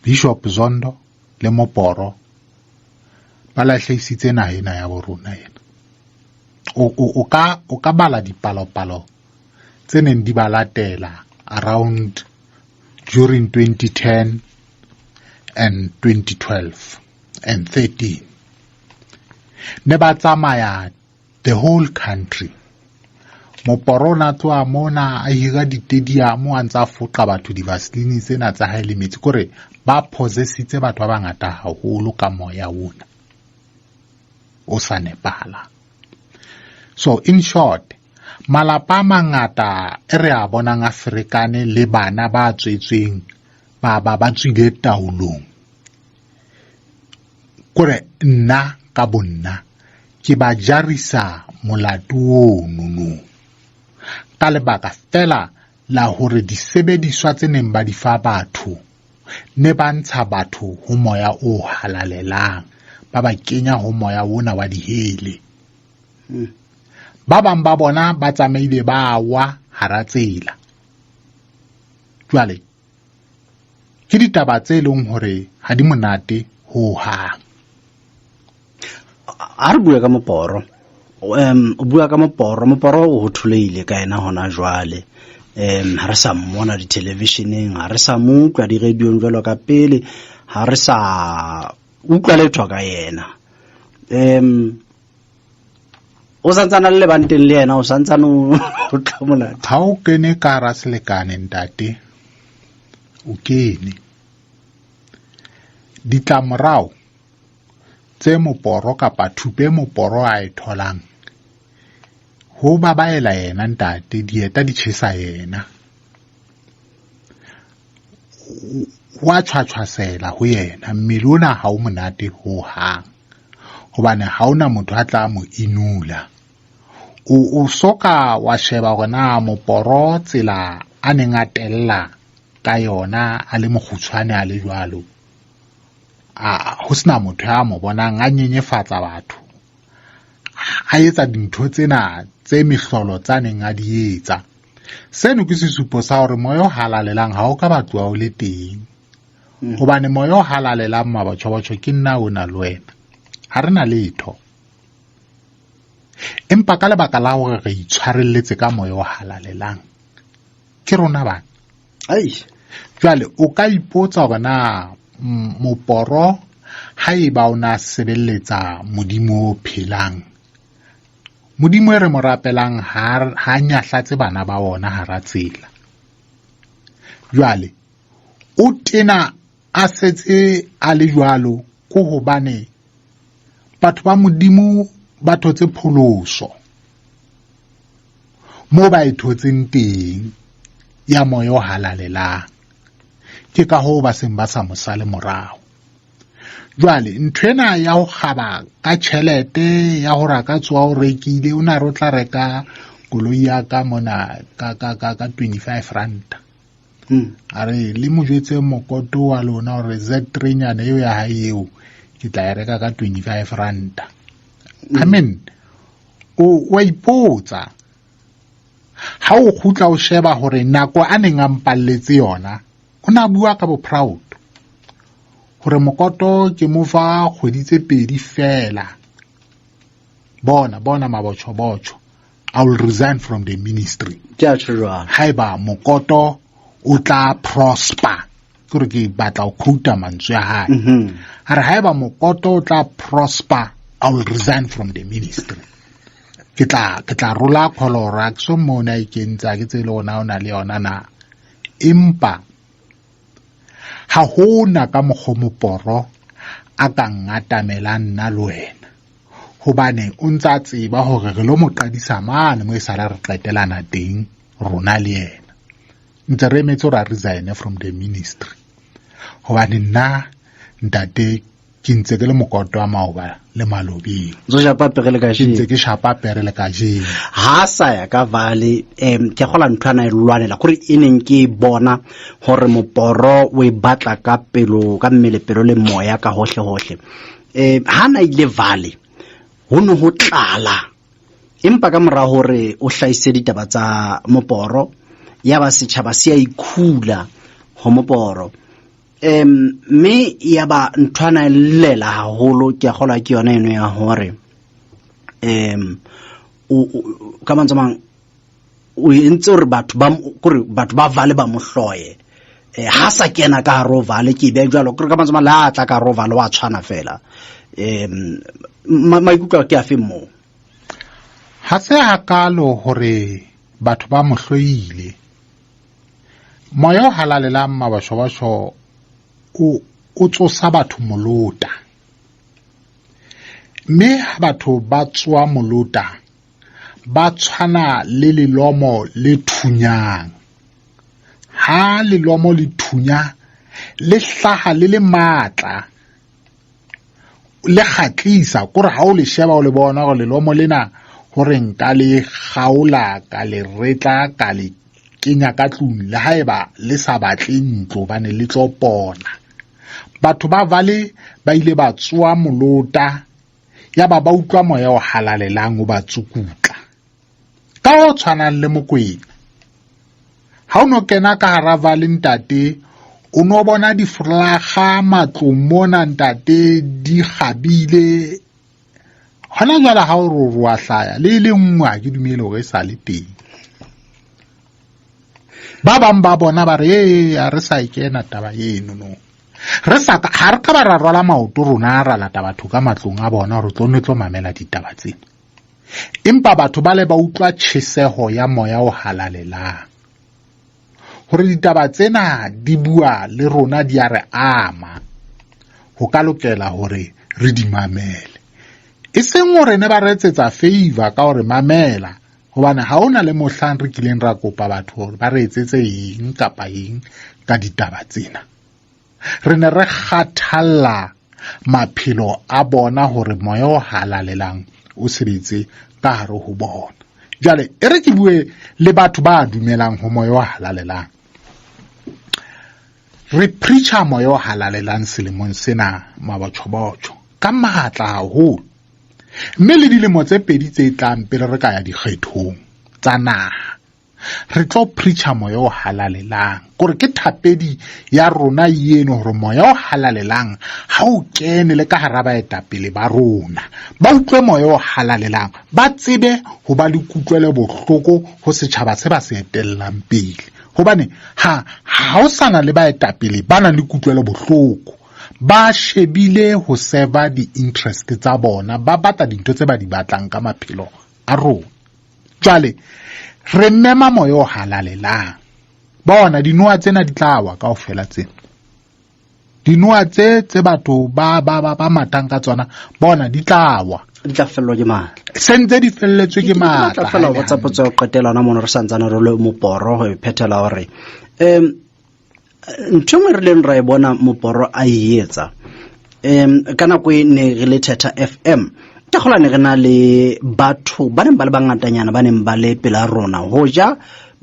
Bishop Zondo le Moporo ba lahleisitse nahena ya borona yena o ka bala dipalopalo tse neng di ba latela around during 2010 and 2012 and 13 ne ba tsamaya the whole country. Moporona tsoa mona a hira ditediamo a ntsa foqa batho divaslini tsena tsa hae le metsi kore ba possessitse batho ba bangata haholo ka moya ona o sa nepala. So in short malapa mangata re a bonang Afrikane le bana ba tswetsweng ba tswile taolong kore nna ka bonna ke ba jarisa molato ono ka lebaka fela la hore disebediswa tse neng ba di fa batho ne ba ntsha batho ho moya o halalelang ba ba kenya ho moya ona wa dihele ba bang ba bona ba tsamaile ba wa hara tsela jwale ke ditaba tse leng hore ha di monate ho hang. A re bua ka Moporo o bua ka Moporo o tholeile ka ena hona jwale ha re sa mmona di televisioneng ha re sa mo utlwa di radio jwalo ka pele ha re sa utlwa letho ka yena o santsana le banteng le yena o santsana o tlomola ha o kene ka ra selekane ntate o kene ditlamorao tse Moporo kapa thupe Moporo a e tholang ho babaela yena ntate dieta di tshesa yena wa tshwatshwasela ho yena mmilona ha o monate ho hang hobane ha ona motho a tla mo inula o soka wa sheba gona Moporo tsela a neng a tella ka yona a le mogutshwane a le jwalo ho sena motho a mo bonang a nyenyefatsa batho a etsa dintho tsena tse mehlolo tsa neng a di etsa. Seno ke sesupo sa hore moya o halalelang ha o ka batluwa o le teng. Hobane moya o halalelang mabatjho ke nna o na le wena. Ha re na letho. Empa ka lebaka la hore re itshwarelletse ka moya o halalelang, ke rona bana. Jwale o ka ipotsa hore na moporo ha eba o na sebelletsa modimo o phelang, modimo e re mo rapelang ha nyahlatse bana ba ona hara tsela. Jwale o tena a setse a le jwalo ko hobane batho ba modimo ba thotse pholoso mo ba ithotseng teng ya moya o halalelang. Ke ka hoo ba seng ba sa mosale morao. Jwale nthwena ya ho kgaba ka tjhelete ya hore ka tswa o rekile o na re tla reka koloi ya ka mona ka 25 rand. Are le mo jwetse mokoto wa lona hore Z3 nyane eo ya hae eo ke tla e reka ka 25 rand. Amen. O ipotsa ha o khutla o sheba hore nako a neng a mpalletse yona o na bua ka bo proud hore mokoto ke mo fa kgwedi tse 2 fela. Bona mabotjho I will resign from the ministry. Haeba mokoto o tla prosper, kore ke batla o quote mantswe a hae. Are haeba mokoto o tla prosper, I will resign from the ministry. Ke tla rola kholora ke so mona ikentsa ke tsele ona ona le yona na. Empa ha hona ka mokgomoporo a ka ngatamela nna le wena, hobane o ntsa tseba hore re lo mo qadisa mane mo esala re qetelana teng rona le yena. Ntse re emetse ra resign from the ministry hobane nna ntate ke ntse ke le mokoto wa maoba le malobeng. Ntse ke shapa pere le kajeng. Ha sa ya ka vale ke gola nthwana e lwanela gore e neng ke bona hore moporo o e batla ka pelo ka mmele pelo le moya ka hohle. Ha na ile vale ho no ho tlala, empa ka mora hore o hlaise ditaba tsa moporo ya ba setjhaba se a ikhula ho moporo. Me ya ba nthwana lela haholo ke gola ke yona eno ya hore ka mantsomang o entse hore batho ba vale ba mohloye ha sa kena ka haro vale ke be jwalo ka mantsomang la tla ka haro vale wa tshwana fela. Maikutlo ke a fe mo ha se hakalo hore batho ba mohloile moya o halalelang mabasho o tsosa batho molota, mme ha batho ba tswa molota ba tshwana le lelomo le thunyang. Ha lelomo le thunya le hlaha le matla le khatlisa kore ha o le sheba o le bona go lelomo lena hore nka le khaola ka le retla ka le kenya ka tlung le haeba le sa batle ntlo bane le tlo pona. Batho ba vale ba ile ba tswa molota ya ba utlwa moya o halalelang o ba tsukutla ka o tshwanang le Mokwena. Ha o no kena ka hara vale ntate o no bona diflaga matlong mona ntate di khabile. Hona jwale ha o roa hlaya le nngwe ke dumele hore sa le teng. Ba bang ba bona ba re a re sa ikena taba eno no. Re sa ha re ka ba rarwala maoto rona ra lata batho ka matlong a bona re tlo mamela ditaba tsena. Empa batho ba le ba utlwa tjheseho ya moya o halalelang hore ditaba tsena di bua le rona di a re ama, ho ka lokela hore re di mamele. E seng hore ne ba re etsetsa favor ka hore mamela, hobane ha ona le mohlang re kileng ra kopa batho hore ba re etsetse eng kapa eng ka ditaba tsena. Re ne re kgathalla maphelo a bona hore moya o halalelang o sebetse ka hare ho bona. Jale e re ke bue le batho ba dumelang ho moya o halalelang. Re preacher moya o halalelang selemong sena mabatjho ka matla haholo. mme le dilemo tse 2 tse tlang pele re ka ya dikgethong tsa naha re tlo preacher moya o halalelang gore ke thapedi ya rona eno gore moya o halalelang ha o kene le ka hara baetapele ba rona ba utlwe moya o halalelang ba tsebe ho ba le kutlwele bohloko ho setjhaba se ba se etellang pele hobane ha o sana le baetapele ba na le kutlwele bohloko ba shebile ho seva di-interest tsa bona ba batla dintho tse ba di batlang ka maphelo a rona jwale re mema moya o halalelang bona dinoa tsena di tlawa kaofela tsena dinoa tse batho ba matang ka tsona bona di tlawa di tla fellwa ke matla sentse di felletswe ke matla tla fela go tsapotsa go qetelana mono re santsana re le moporo go phethela hore ntshwe re leng ra e bona moporo a ietsa ka nako e ne re le Theta FM ka golane re na le batho ba neng ba le bangatanyana ba neng ba le pela rona ho ja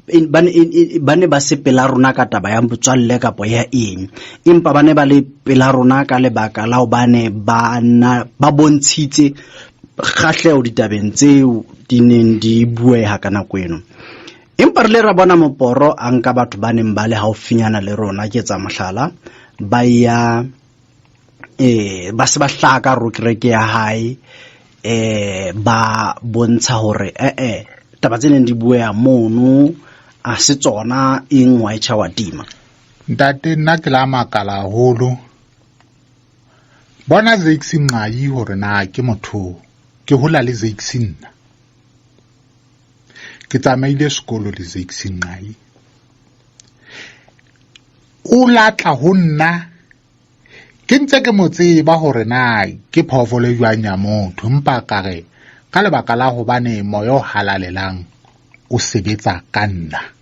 ba ne ba se pela rona ka taba ya botswalle kapo ya eng empa ba ne ba le pela rona ka lebaka la ho bane ba bontshitse kgahleo ditabeng tseo di neng di bueha ka nako eno empa re le ra bona moporo a nka batho ba neng ba le haufinyana le rona ke tsa mohlala ba ya ba se ba hlaka rokereke ya hae ba bontsha hore taba tse neng di bueha mono a se tsona eng wa etša wa tima ntate nna ke la makala haholo bona Zakes Nqayi hore na ke motho ke hola le Zakes nna ke tsamaile sekolo le Zakes Nqayi o latla ho nna ke ntse ke mo tseba hore na ke phoofolo jwang ya motho empa kare ka lebaka la hobane moya o halalelang o sebetsa ka nna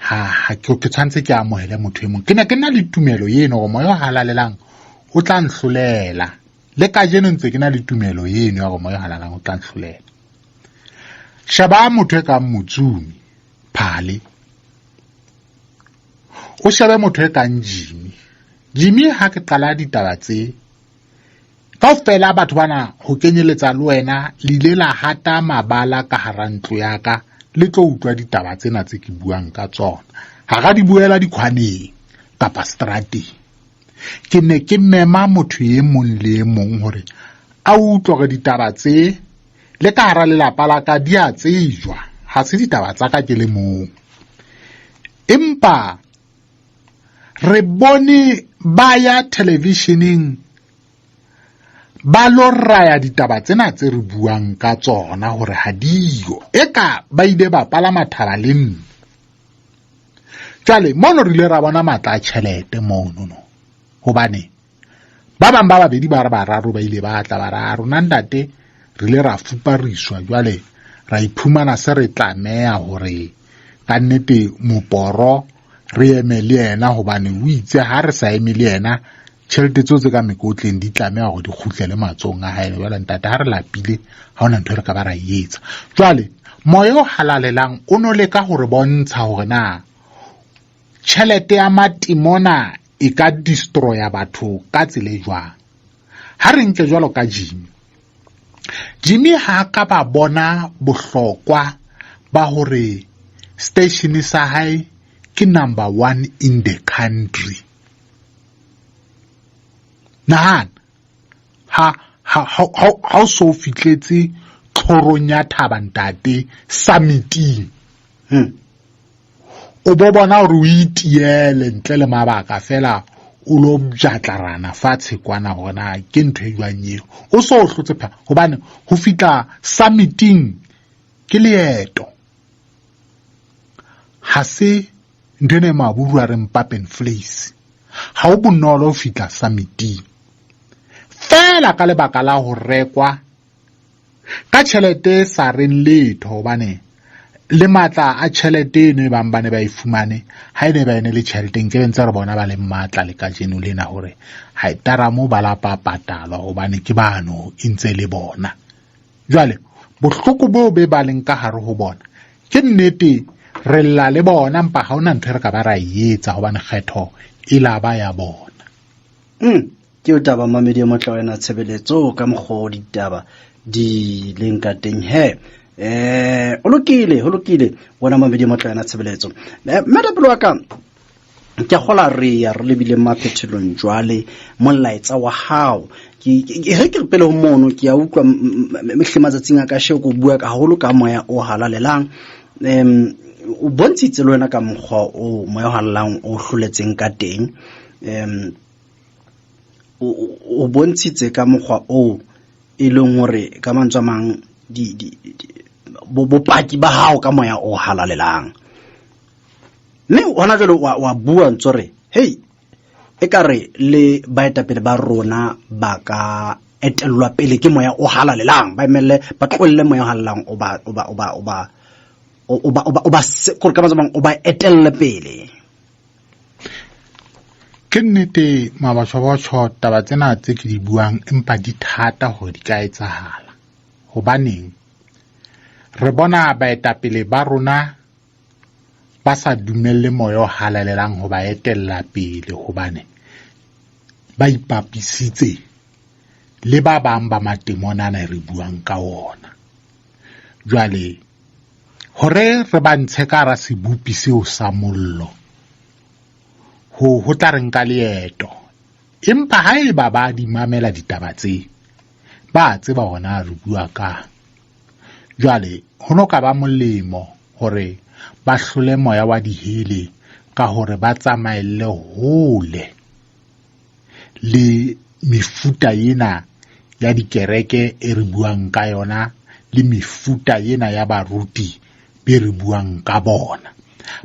ha ke tshwantse ke amohele motho e mong ke na le tumelo eno gore moya o halalelang o tla nhlolela le ka jeno ntse ke na le tumelo eno ya gore moya o halalelang o tla nhlolela shaba motho e kang Motsumi Phale o shebe motho e kang Jimmy ha ke qala ditaba tse kaofela batho bana ho kenyeletsa le wena le ile la hata mabala ka hara ntlo ya ka le tlo utlwa ditaba tsena tse ke buang ka tsona ha ga di buela dikhwaneng kapa strateng ke ne ke mema motho e mong le e mong hore a utlwa ditaba tse le ka hara lelapa la ka di a tsejwa ha se ditaba tsa ka ke le mong empa re bone ba ya televisioneng ba lo raya ditaba tsena tse re buang ka tsona hore ha diyo eka ba ile ba palama thaba le nna jale mono re ile ra bona matla a tjhelete mono hobane ba bang ba babedi ba re bararo ba ile ba tla bararo nandate re ile ra fupariswa jale ra iphumana se re tlameha hore ka nnete moporo re eme le yena hobane o itse ha re sa eme le yena tšhelete tse ka mekotleng di tlameha go di khutlele matsong a hae jwale ntate ha re lapile ha ona ntho re ka ba ra etsa jwale moya o halalelang o no le ka gore bontsha gore na tšhelete ya matimona e ka destroya batho ka tsele jwang ha re nke jwalo ka Jimmy ha ka ba bona bohlokwa ba hore station sa hae ke number 1 in the country nahan ha so fitletse tlhorong ya Thabantate summiting o bo bona hore o itiele ntle le mabaka fela o lo bjatlarana fatshe kwana gona ke ntho e jwang eo o so hlotse pha hobane ho fitla summiting ke leeto ha se ndene maburu a re mpapen fleece ha o bonolo ho fitla summiting fela ka lebaka la ho rekwa ka tšhelete sa reng letho hobane le matla a tšhelete ne bang bane ba ifumane ha ene ba ene le tšhelete nke bentse re bona ba le matla le ka jeno lena hore ha itaramo ba la papatalwa hobane ke bano intse le bona jwale bohloko bo be ba leng ka hare ho bona ke nnete re lla le bona mpa ha ona ntho re ka ba ra etsa hobane kgetho e la ba ya bona ke o taba mamedi mo tla wena tshebeletso ka mogodi ditaba di leng ka teng he. O lokile wena mamedi motlana tshebeletso. Madapelo wa ka ke gola re lebile maphethelong jwale molaetsa wa hao ke re pele ho mono ke ya utlwa mehlematsatsing a ka sheko bua ka haholo ka moya o halalelang. O bontshitse le wena ka mokgwa o moya o halalelang o hloletseng ka teng. O bontshitse ka mokgwa o e leng hore ka mantswe a mang bopaki ba hao ka moya o halalelang. Mme hona jwale wa bua ntse re hey ekare le baetapele ba rona ba ka etellwa pele ke moya o halalelang ba emelle ba tlolle moya o halalelang o ba ka mantswe o ba etelle pele. Ke nnete mabatjho taba tsena tse ke di buang empa di thata hore di ka etsahala hobaneng re bona baetapele ba rona ba sa dumelle moya o halalelang ho ba etella pele hobane ba ipapisitse le ba bang ba matemonana re buang ka ona. Jwale hore re ba ntshe ka ra sebupi seo sa mollo ho tla re nka leeto empa haeba ba di mamela ditaba tse ba tseba hona re bua ka. Jwale ho no ka ba molemo hore ba hlole moya wa dihele ka hore ba tsamaelle hole le mefuta ena ya dikereke e re buang ka yona le mefuta ena ya baruti be re buang ka bona.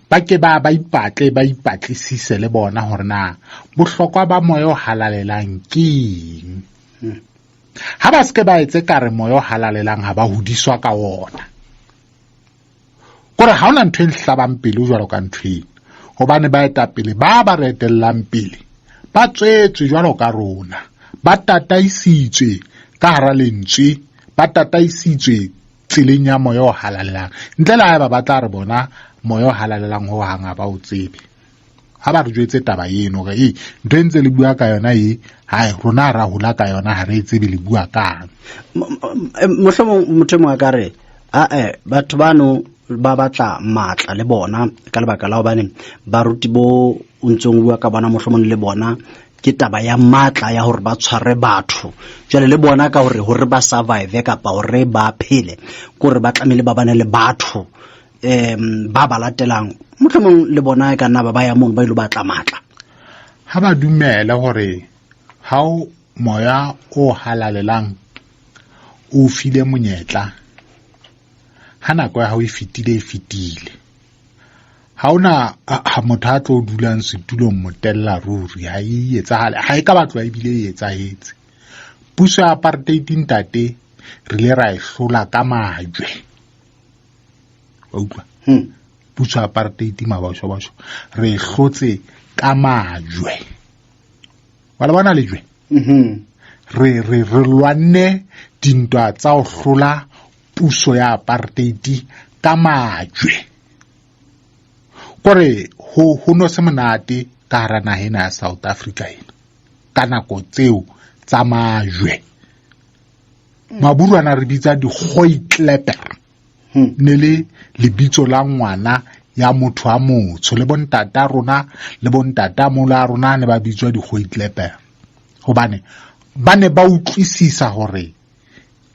Ba ke ba ipatlisise le bona hore na bohlokwa ba moya o halalelang keng. Ha ba ske ba etse kare moya o halalelang ha ba hodiswa ka ona. Kore ha ona ntho e hlabang pele jwalo ka nthweng hobane ba etapele ba re etellang pele ba tswetswe jwalo ka rona ba tataisitswe ka hara lentswe ba tataisitswe tseleng ya moya o halalelang ntle le haeba ba tla re bona moya o halalelang ho hanga ba o tsebe. Ha ba re jwetse taba eno re ntwe ntse le bua ka yona rona ra hula ka yona ha re tsebe le bua kang. Mohlomong motho mo ka re batho bano ba batla matla le bona ka lebaka la hobane baruti bo o ntsong bua ka bona mohlomong le bona ke taba ya matla ya hore ba tshware batho jwale le bona ka hore ba survive kapa hore ba phele gore ba tlamele ba bane le batho ba ba latelang mohlomong le bona ka nna ba ya mono ba ile batla matla. Ha ba dumela hore ha moya o halalelang o file monyetla ha nako ya hao e fetile ha ona ha motho a tlo dulang setulong motella ruri ha e etsahale ha e ka batlo e bile e etsahetse. Puso ya apartheid ntate re le ra e hlola ka majwe wa utlwa puso ya apartheid mabatho re hlotse ka majwe wa le bona lejwe re lwanne dintwa tsa ho hlola puso ya apartheid ka majwe kore ho no se monate ka hara naheng ya South Africa ena ka nako tseo tsa majwe maburwana re bitsa di Goitlapper ne le lebitso la ngwana ya motho a motsho le bontata rona le bontata mola rona ne ba bitswa di Goitlapper hobane ba ne ba utlwisisa hore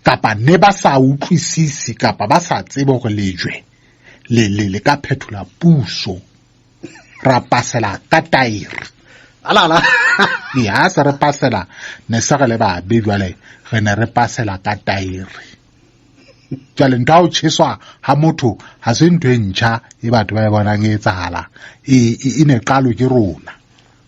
kapa ne ba sa utlwisisi kapa ba sa tsebe hore lejwe le ka phetola puso ra pasela ka taere alala ya sa re pasela ne sa le ba be jwale re ne re pasela ka taere jwale ntwa o tsheswa ha motho ha se ntwe ntjha e batho ba bonang e etsahala e ne qalo ke rona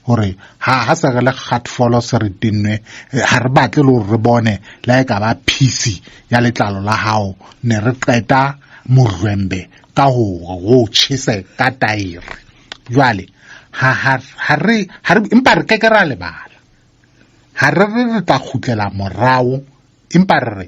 hore ha se re le kgatfolo se re tinwe ha re batle le re bone la e ka ba phisi ya letlalo la hao ne re qeta morwembe ka ho tshese ka taere jwale ha re empa re ke ra lebala ha re tla khutlela morao empa re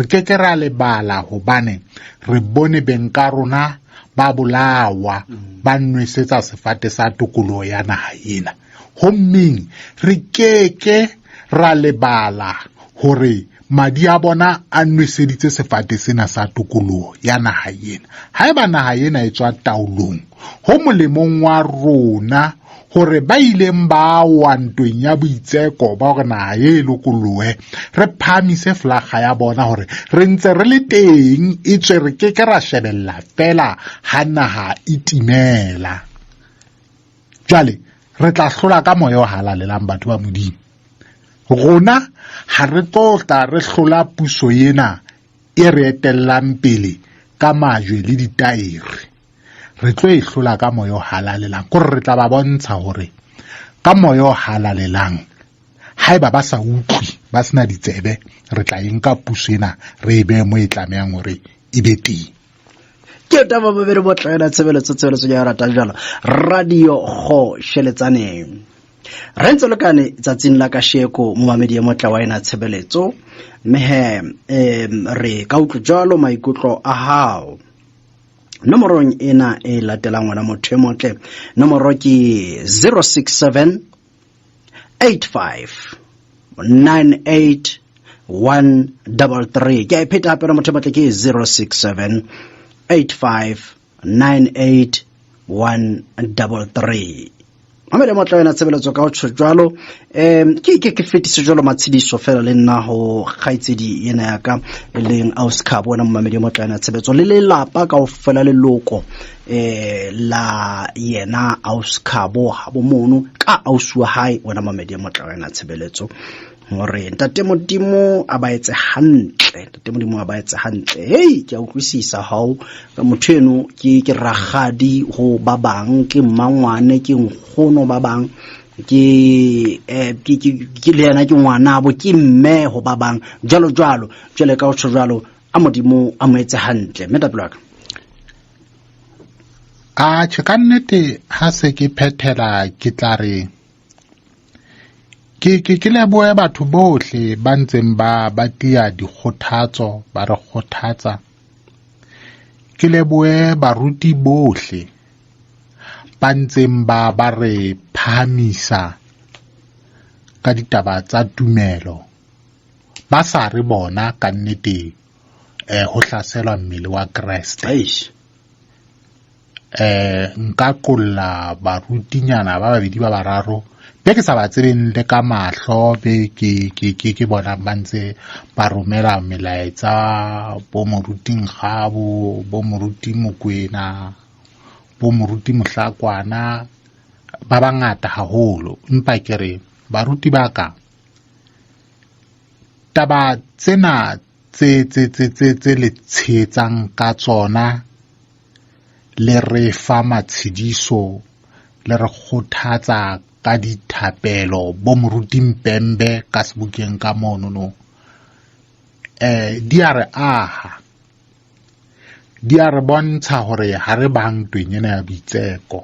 ke ra lebala hobane re bone benka rona ba bolawa ba nwesetsa sefate sa tokoloho ya naha ena hommeng re keke ra lebala hore madi a bona a nweseditse sefate sena sa tokoloho ya naha ena. Haeba naha ena e tswa taolong, ho molemong wa rona hore ba ileng ba wa ntweng ya boitseko ba hore naha e lokolohe, re phamise flaga ya bona hore re ntse re le teng, e tswe re ke ra shebella fela ha naha e timela. Jwale re tla hlola ka moya o halalelang batho ba Modimo. Rona ha re tla re hlola puso ena e re etellang pele ka majwe le ditaere. Re tlo e hlola ka moya o halalelang, gore re tla ba bontsha hore ka moya o halalelang, haeba ba sa utlwi, ba sena ditsebe, re tla enka puso ena re e behe mo e tlamehang hore e be teng. Ke taba bobedi bo tlaela tshebeletso ya ratang jalo radio go sheletsaneng. Re ntse le kane tsatsing la kasheko momamedi ya motla wa ena tshebeletso mehe re ka utlwa jalo maikutlo a hao. Nomorong ena e latelang ngwana motho motle, nomoro ke 067 85 98 133. Ke a ipheta hape na motho motle ke 067 85 98 133. Mamele motla wena tshebeletso ka ho tshwalo ke fetise jalo matshidiso fela le nna ho kgaitsedi ena ya ka leng Auskabo wena mamedi motla wena tshebeletso le lapa ka ho fela le loko la yena Auskabo ha bo mono ka auswa hae wena mamedi motla wena tshebeletso hore ntate Modimo a ba etse hantle, ntate Modimo a ba etse hantle. Hey, ke a utlwisisa hao ka motho eno ke ragadi ho ba bang, ke mmangwane, ke nkgono ba bang, ke le yena ke ngwana bo, ke mme ho ba bang, jalo jwale ka ho jwalo a Modimo a mo etse hantle. Meta blaka a tshekannete ha se ke phethela ke tla re ke lebohe batho bohle ba ntseng ba tia dikgothatso ba re kgothatsa. Ke lebohe baruti bohle ba ntseng ba re phamisa ka ditaba tsa tumelo, ba sa re bona ka nnete ho hlaselwa mmele wa Kreste. Nka qolla barutinyana ba babedi ba bararo be ke sa ba tsebeng le ka mahlo, be ke bona ba ntse ba romela melaetsa, bo moruti Nkgabo, bo moruti Mokwena, bo moruti Mohlakwana, ba bangata haholo. Empa ke re baruti ba ka, taba tsena tse le tshetsang ka tsona, le re fa matshidiso, le re kgothatsa ka dithapelo, bo moruti Mpembe ka sebukeng ka mono di a re aha, di a re bontsha hore ha re bang tweng ena ya boitseko.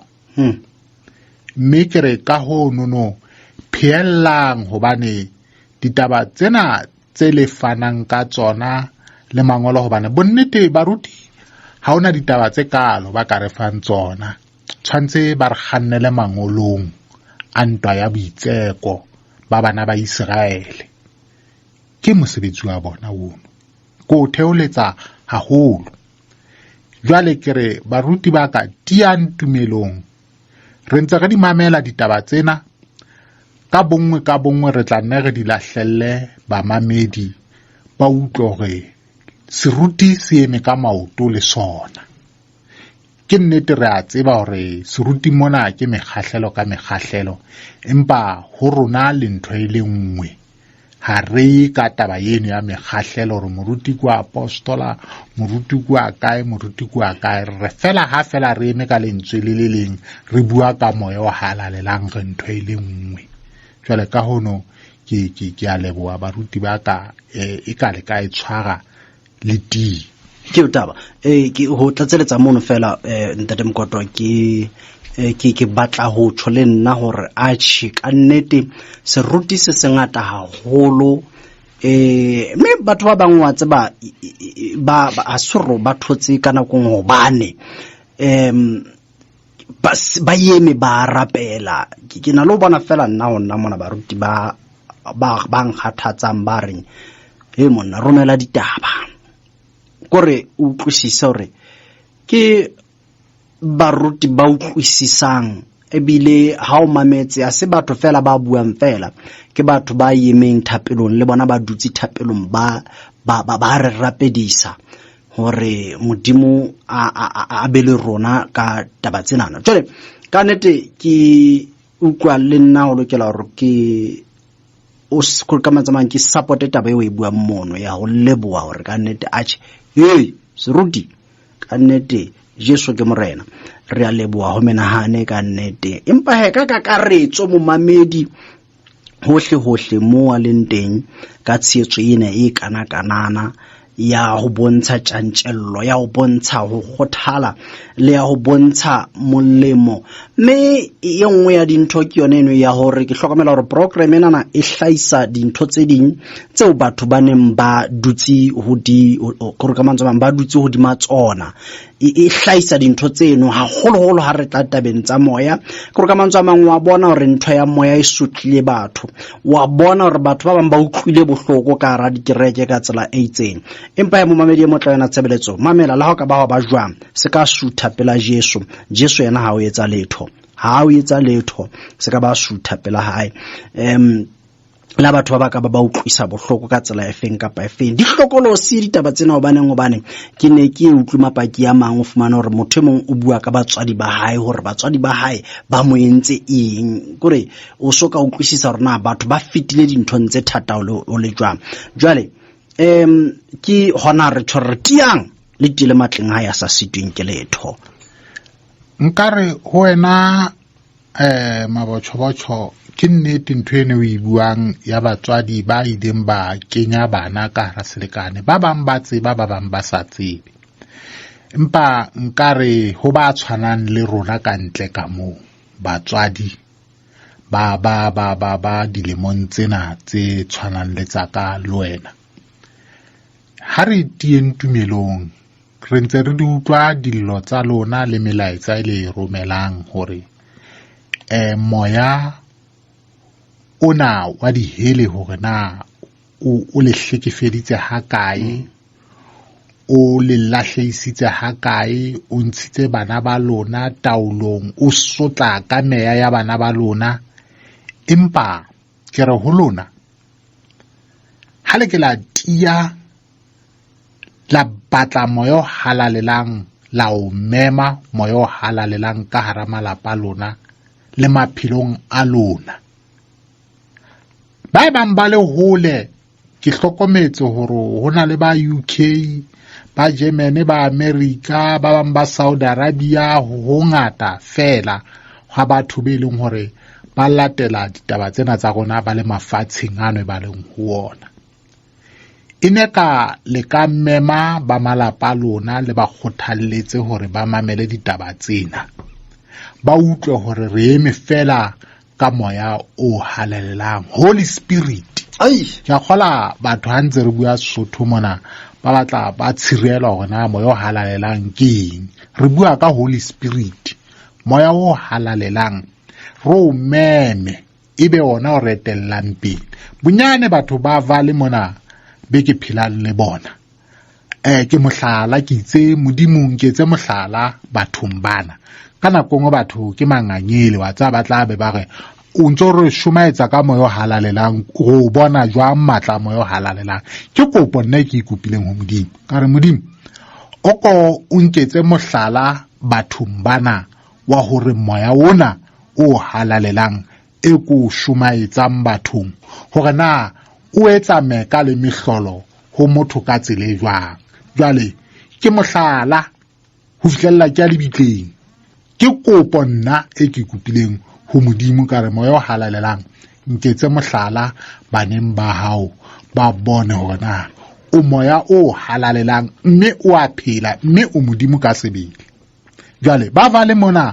Mme ke re ka ho nono pheellang, hobane ditaba tsena tse le fanang ka tsona le mangolo, hobane bonnete baruti ha ona ditaba tse kalo ba ka re fang tsona, tshwantse ba re kgannele mangolong a ntwa ya boitseko ba bana ba Israele. Ke mosebetsi wa bona ono, ko theoletsa haholo. Jwale ke re baruti ba ka tiang tumelong, re ntse re di mamela ditaba tsena ka bongwe re tla nne re di lahlelle bamamedi ba utlwe hore seruti se eme ka maoto le sona. Ke nnete re a tseba hore seruti mona ke mekgahlelo ka mekgahlelo, empa ho rona le ntho e le nngwe. Ha re ka taba eno ya mekgahlelo hore moruti kwa apostola, moruti kwa kae, moruti kwa kae. Re fela ha fela re eme ka lentswe le leng, re bua ka moya o halalelang re ntho e le nngwe. Jwale ka hono ke a leboha baruti ba ka e ka le ka e tshwara le ti. Ke utaba ke ho tlatseletsa mono fela ntate Mkotwa ke batla ho tshole nna hore a tshi ka nnete seruti se sengata haholo me batho ba bang wa tseba ba asoro ba thotse kana go ngobane ba yeme ba rapela. Ke na lo bona fela nna ona mona baruti ba nkgathatsang ba reng he monna romela ditaba kore o utlwisisa hore ke baruti ba utlwisisang ebile ha o mametse a se batho fela ba buang fela ke batho ba yemeng thapelong le bona ba dutse thapelong ba re rapedisa hore modimo a bele rona ka taba tsenana. Jwale ka nnete ke utlwa le nna ho lokela hore ke o se ka matsamang ke support taba eo e buang mono ya ho leboha hore ka nnete atjhe seruti ka nnete Jesu ke morena re a leboha ho menahane ka nnete empa he ka kakaretso momamedi hohle mo a leng teng ka tsheetso ena e kana ya ho bontsha tjantjello ya ho bontsha ho kgothala le ya ho bontsha molemo mme e nngwe ya dintho ke yona eno ya hore ke hlokomela hore program ena e hlaisa dintho tse ding tseo batho ba neng ba dutse ba dutse hodima tsona e hlaisa dintho tseno haholo ha re tla tabeng tsa moya ka mantswe a mangwe wa bona hore ntho ya moya e sutlile batho wa bona hore batho ba bang ba utlwile bohloko ka ra dikereke ka tsela e itseng empa ya momamedi mo tla yena tshebeletso mamela la ho ka ba ba jwang se ka sutha pela Jesu yena ha o etsa letho se ka ba sutha pela hae la batho ba ka ba utlwisa bohloko ka tsela e feng kapa e feng dihlokolosi ditaba tsena hobane ke ne ke utlwe mapaki a mang o fumana hore motho mong o bua ka batswadi ba hae hore batswadi ba hae ba mo entse eng kore o soka utlwisisa hore na batho ba fitile dintho tse thata o le jwang. Jwale ke hona re tiang le tile matleng ha ya sa sitweng ke letho nkare ho wena mabotjho ke nnete ntho ene o e buang ya batswadi ba ideng ba kenya bana ka hara selekane ba bang ba tseba ba bang ba sa tsebe empa nkare ho ba tshwanang le rona ka ntle ka moo batswadi ba dilemong tsena tse tshwanang le tsa ka le wena ha re tieng tumelong re ntse re di utlwa dillo tsa lona le melaetsa e le romelang hore moya ona wa dihele hore na o le hlekefeditse ha kae o le lahleisitse ha kae o ntshitse bana ba lona taolong o sotla ka meya ya bana ba lona empa ke re ho lona ha le ke la tia la batla moyo halalelang la o mema moyo halalelang ka hara malapa lona le maphelong a lona ba bang ba le hole ke hlokometse hore hona le ba UK ba Germany ba America ba bang ba Saudi Arabia ho ngata fela ha batho be leng hore ba latela ditaba tsena tsa rona ba le mafatsheng ano ba leng ho ona ineka le ka mema ba malapa lona le ba kgothalletse hore ba mamele ditaba tsena ba utlwe hore re eme fela ka moya o halalelang Holy Spirit ya khola batho ha ntse re bua Sotho mona ba batla ba tshirela hore na moya o halalelang keng re bua ka Holy Spirit moya o halalelang ro meme ebe ona o retellang pele bunyane batho ba vale mona be ke phela le bona ke mohlala ke itse modimong ke tse mohlala bathong bana kana kongo batho ke manganyele wa tsa batla be ba re o ntso re shumaetsa ka moyo halalelang go bona jwa matla moyo halalelang ke kopo nna ke ikopileng ho modimo ka re modimo o ko o nketse mohlala bathong bana wa hore moya ona o halalelang e ko shumaetsang bathong hore na o etsa meka le mihlolo ho motho ka tsele jwang jwale ke mohlala ho fihlella ke a lebitleng ke kopo nna e ke kopileng ho modimo ka re moya o halalelang nketse mohlala baneng ba hao ba bone hore na o moya o halalelang mme o a phela mme o modimo ka sebele jwale ba vale mona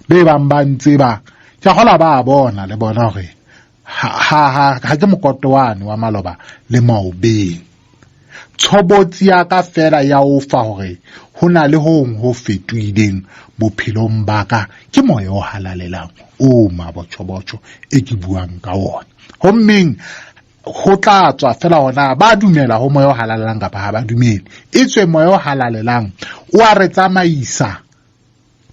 be bang ba ntseba tja hola ba bona le bona hore ha ke mokotowane wa maloba le maobeng tshobotsi ya ka fela ya o fa hore hona le ho fetwileng bophelong ba ka ke moya o halalelang o mabotjho e ke buang ka ona hommeng ho tla tswa fela hona ba dumela ho moya o halalelang kapa ha ba dumele. Etswe moya o halalelang o a re tsamaisa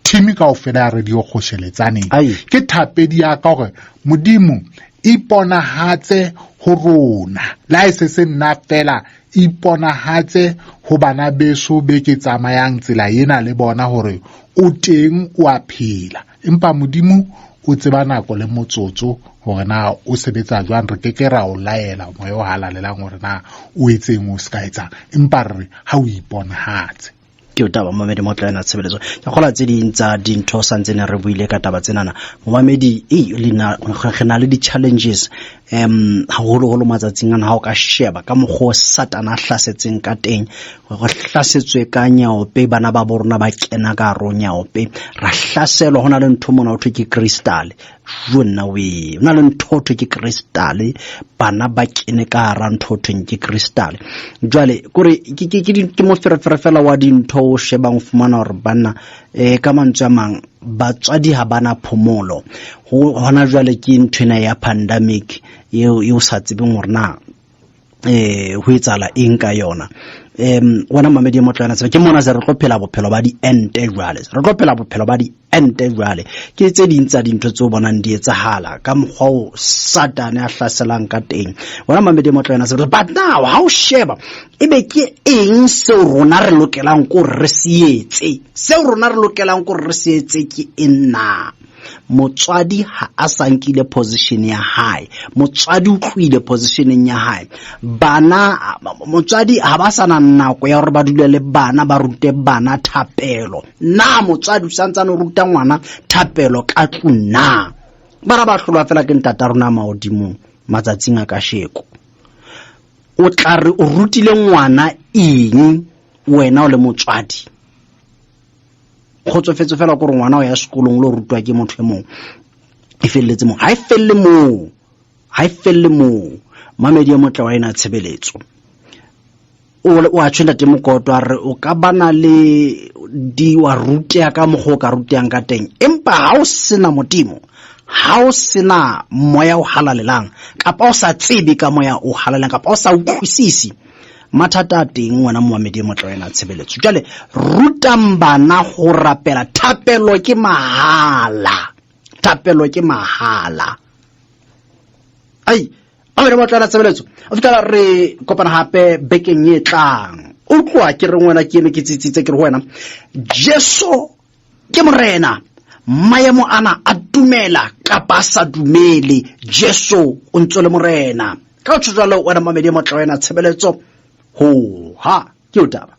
thimi kaofela ya radio Kgosheletsaneng. Ke thapedi ya ka hore Modimo iponahatse ho rona la se nna fela iponahatse ho bana beso be ke tsamayang tsela ena le bona hore o teng o a phela, empa Modimo o tseba nako le motsotso hore na o sebetsa jwang. Re ke ra o laela moya o halalelang hore na o etseng o ska etsang, empa re ha o iponahatse ke o taba Mamedi Motlwaena Tshebeletso. Ke gola tse ding tsa dintho santse ne re buile ka taba tsenana Mamedi lena re na le di challenges haholo matsatsing ana ha o ka sheba ka mogho Satana a hlasetseng ka teng, go hlasetswe ka nyaope bana ba borona ba kena ka ro nyaope, ra hlaselwa hona le ntho mona o thwe ke crystal jona we hona le ntho thwe ke crystal, bana ba kene ka ra ntho thwe ke crystal. Jwale kore ke mo ferefela wa dintho o shebang fumana hore bana ka mantswe a mang batswadi ha bana phomolo. Hona jwale ke nthwena ya pandemic eo sa tsebeng hore na ho etsala eng ka yona. Wena Mamedi Motlwaena ke mona se re tlo phela bophelo ba di ente jwale, re tlo phela bophelo ba di ente jwale. Ke tse ding tsa dintho tse o bonang di etsahala ka mokgwa o Satane a hlaselang ka teng. Wena Mamedi Motlwaena but now ha o sheba ebe ke eng seo rona re lokelang go re sietse, seo rona re lokelang go re sietse ke enna. Motswadi ha a sankile position ya hae, motswadi o tlwile positioneng ya hae. Bana motswadi ha ba sana nako ya hore ba dule le bana ba rute bana thapelo. Na motswadi o santsane o ruta ngwana thapelo ka tluna. Bara ba hlolwa fela ke ntata rona maodimo matsatsing a ka sheko. O tla re o rutile ngwana eng wena o le motswadi? Khotsofetse fela go re ngwana o ya sekolong lo rutwa ke motho e mong e felletse mo ha e felle mo Mamedi Motlwaena Tshebeletso o a tshwela temo kotwa re o ka bana le di wa rutea ka mogo ka ruteang ka teng, empa ha o sena Modimo, ha o sena moya o halalelang kapa o sa tsebe ka moya o halalelang kapa o sa utlwisisi mathata a teng wena Mamedi Motlwaena Tshebeletso. Jwale rutang bana go rapela thapelo ke mahala, thapelo ke mahala. Mamedi Motlwaena Tshebeletso o fitla re kopana hape bekeng e tlang. O tloa ke re ngwana ke ene ke tsitsitse ke re wena Jesu ke morena, maemo ana a dumela kapa sa dumele Jesu o ntsole morena. Ka o tshwala wena Mamedi Motlwaena Tshebeletso ho ha ke o taba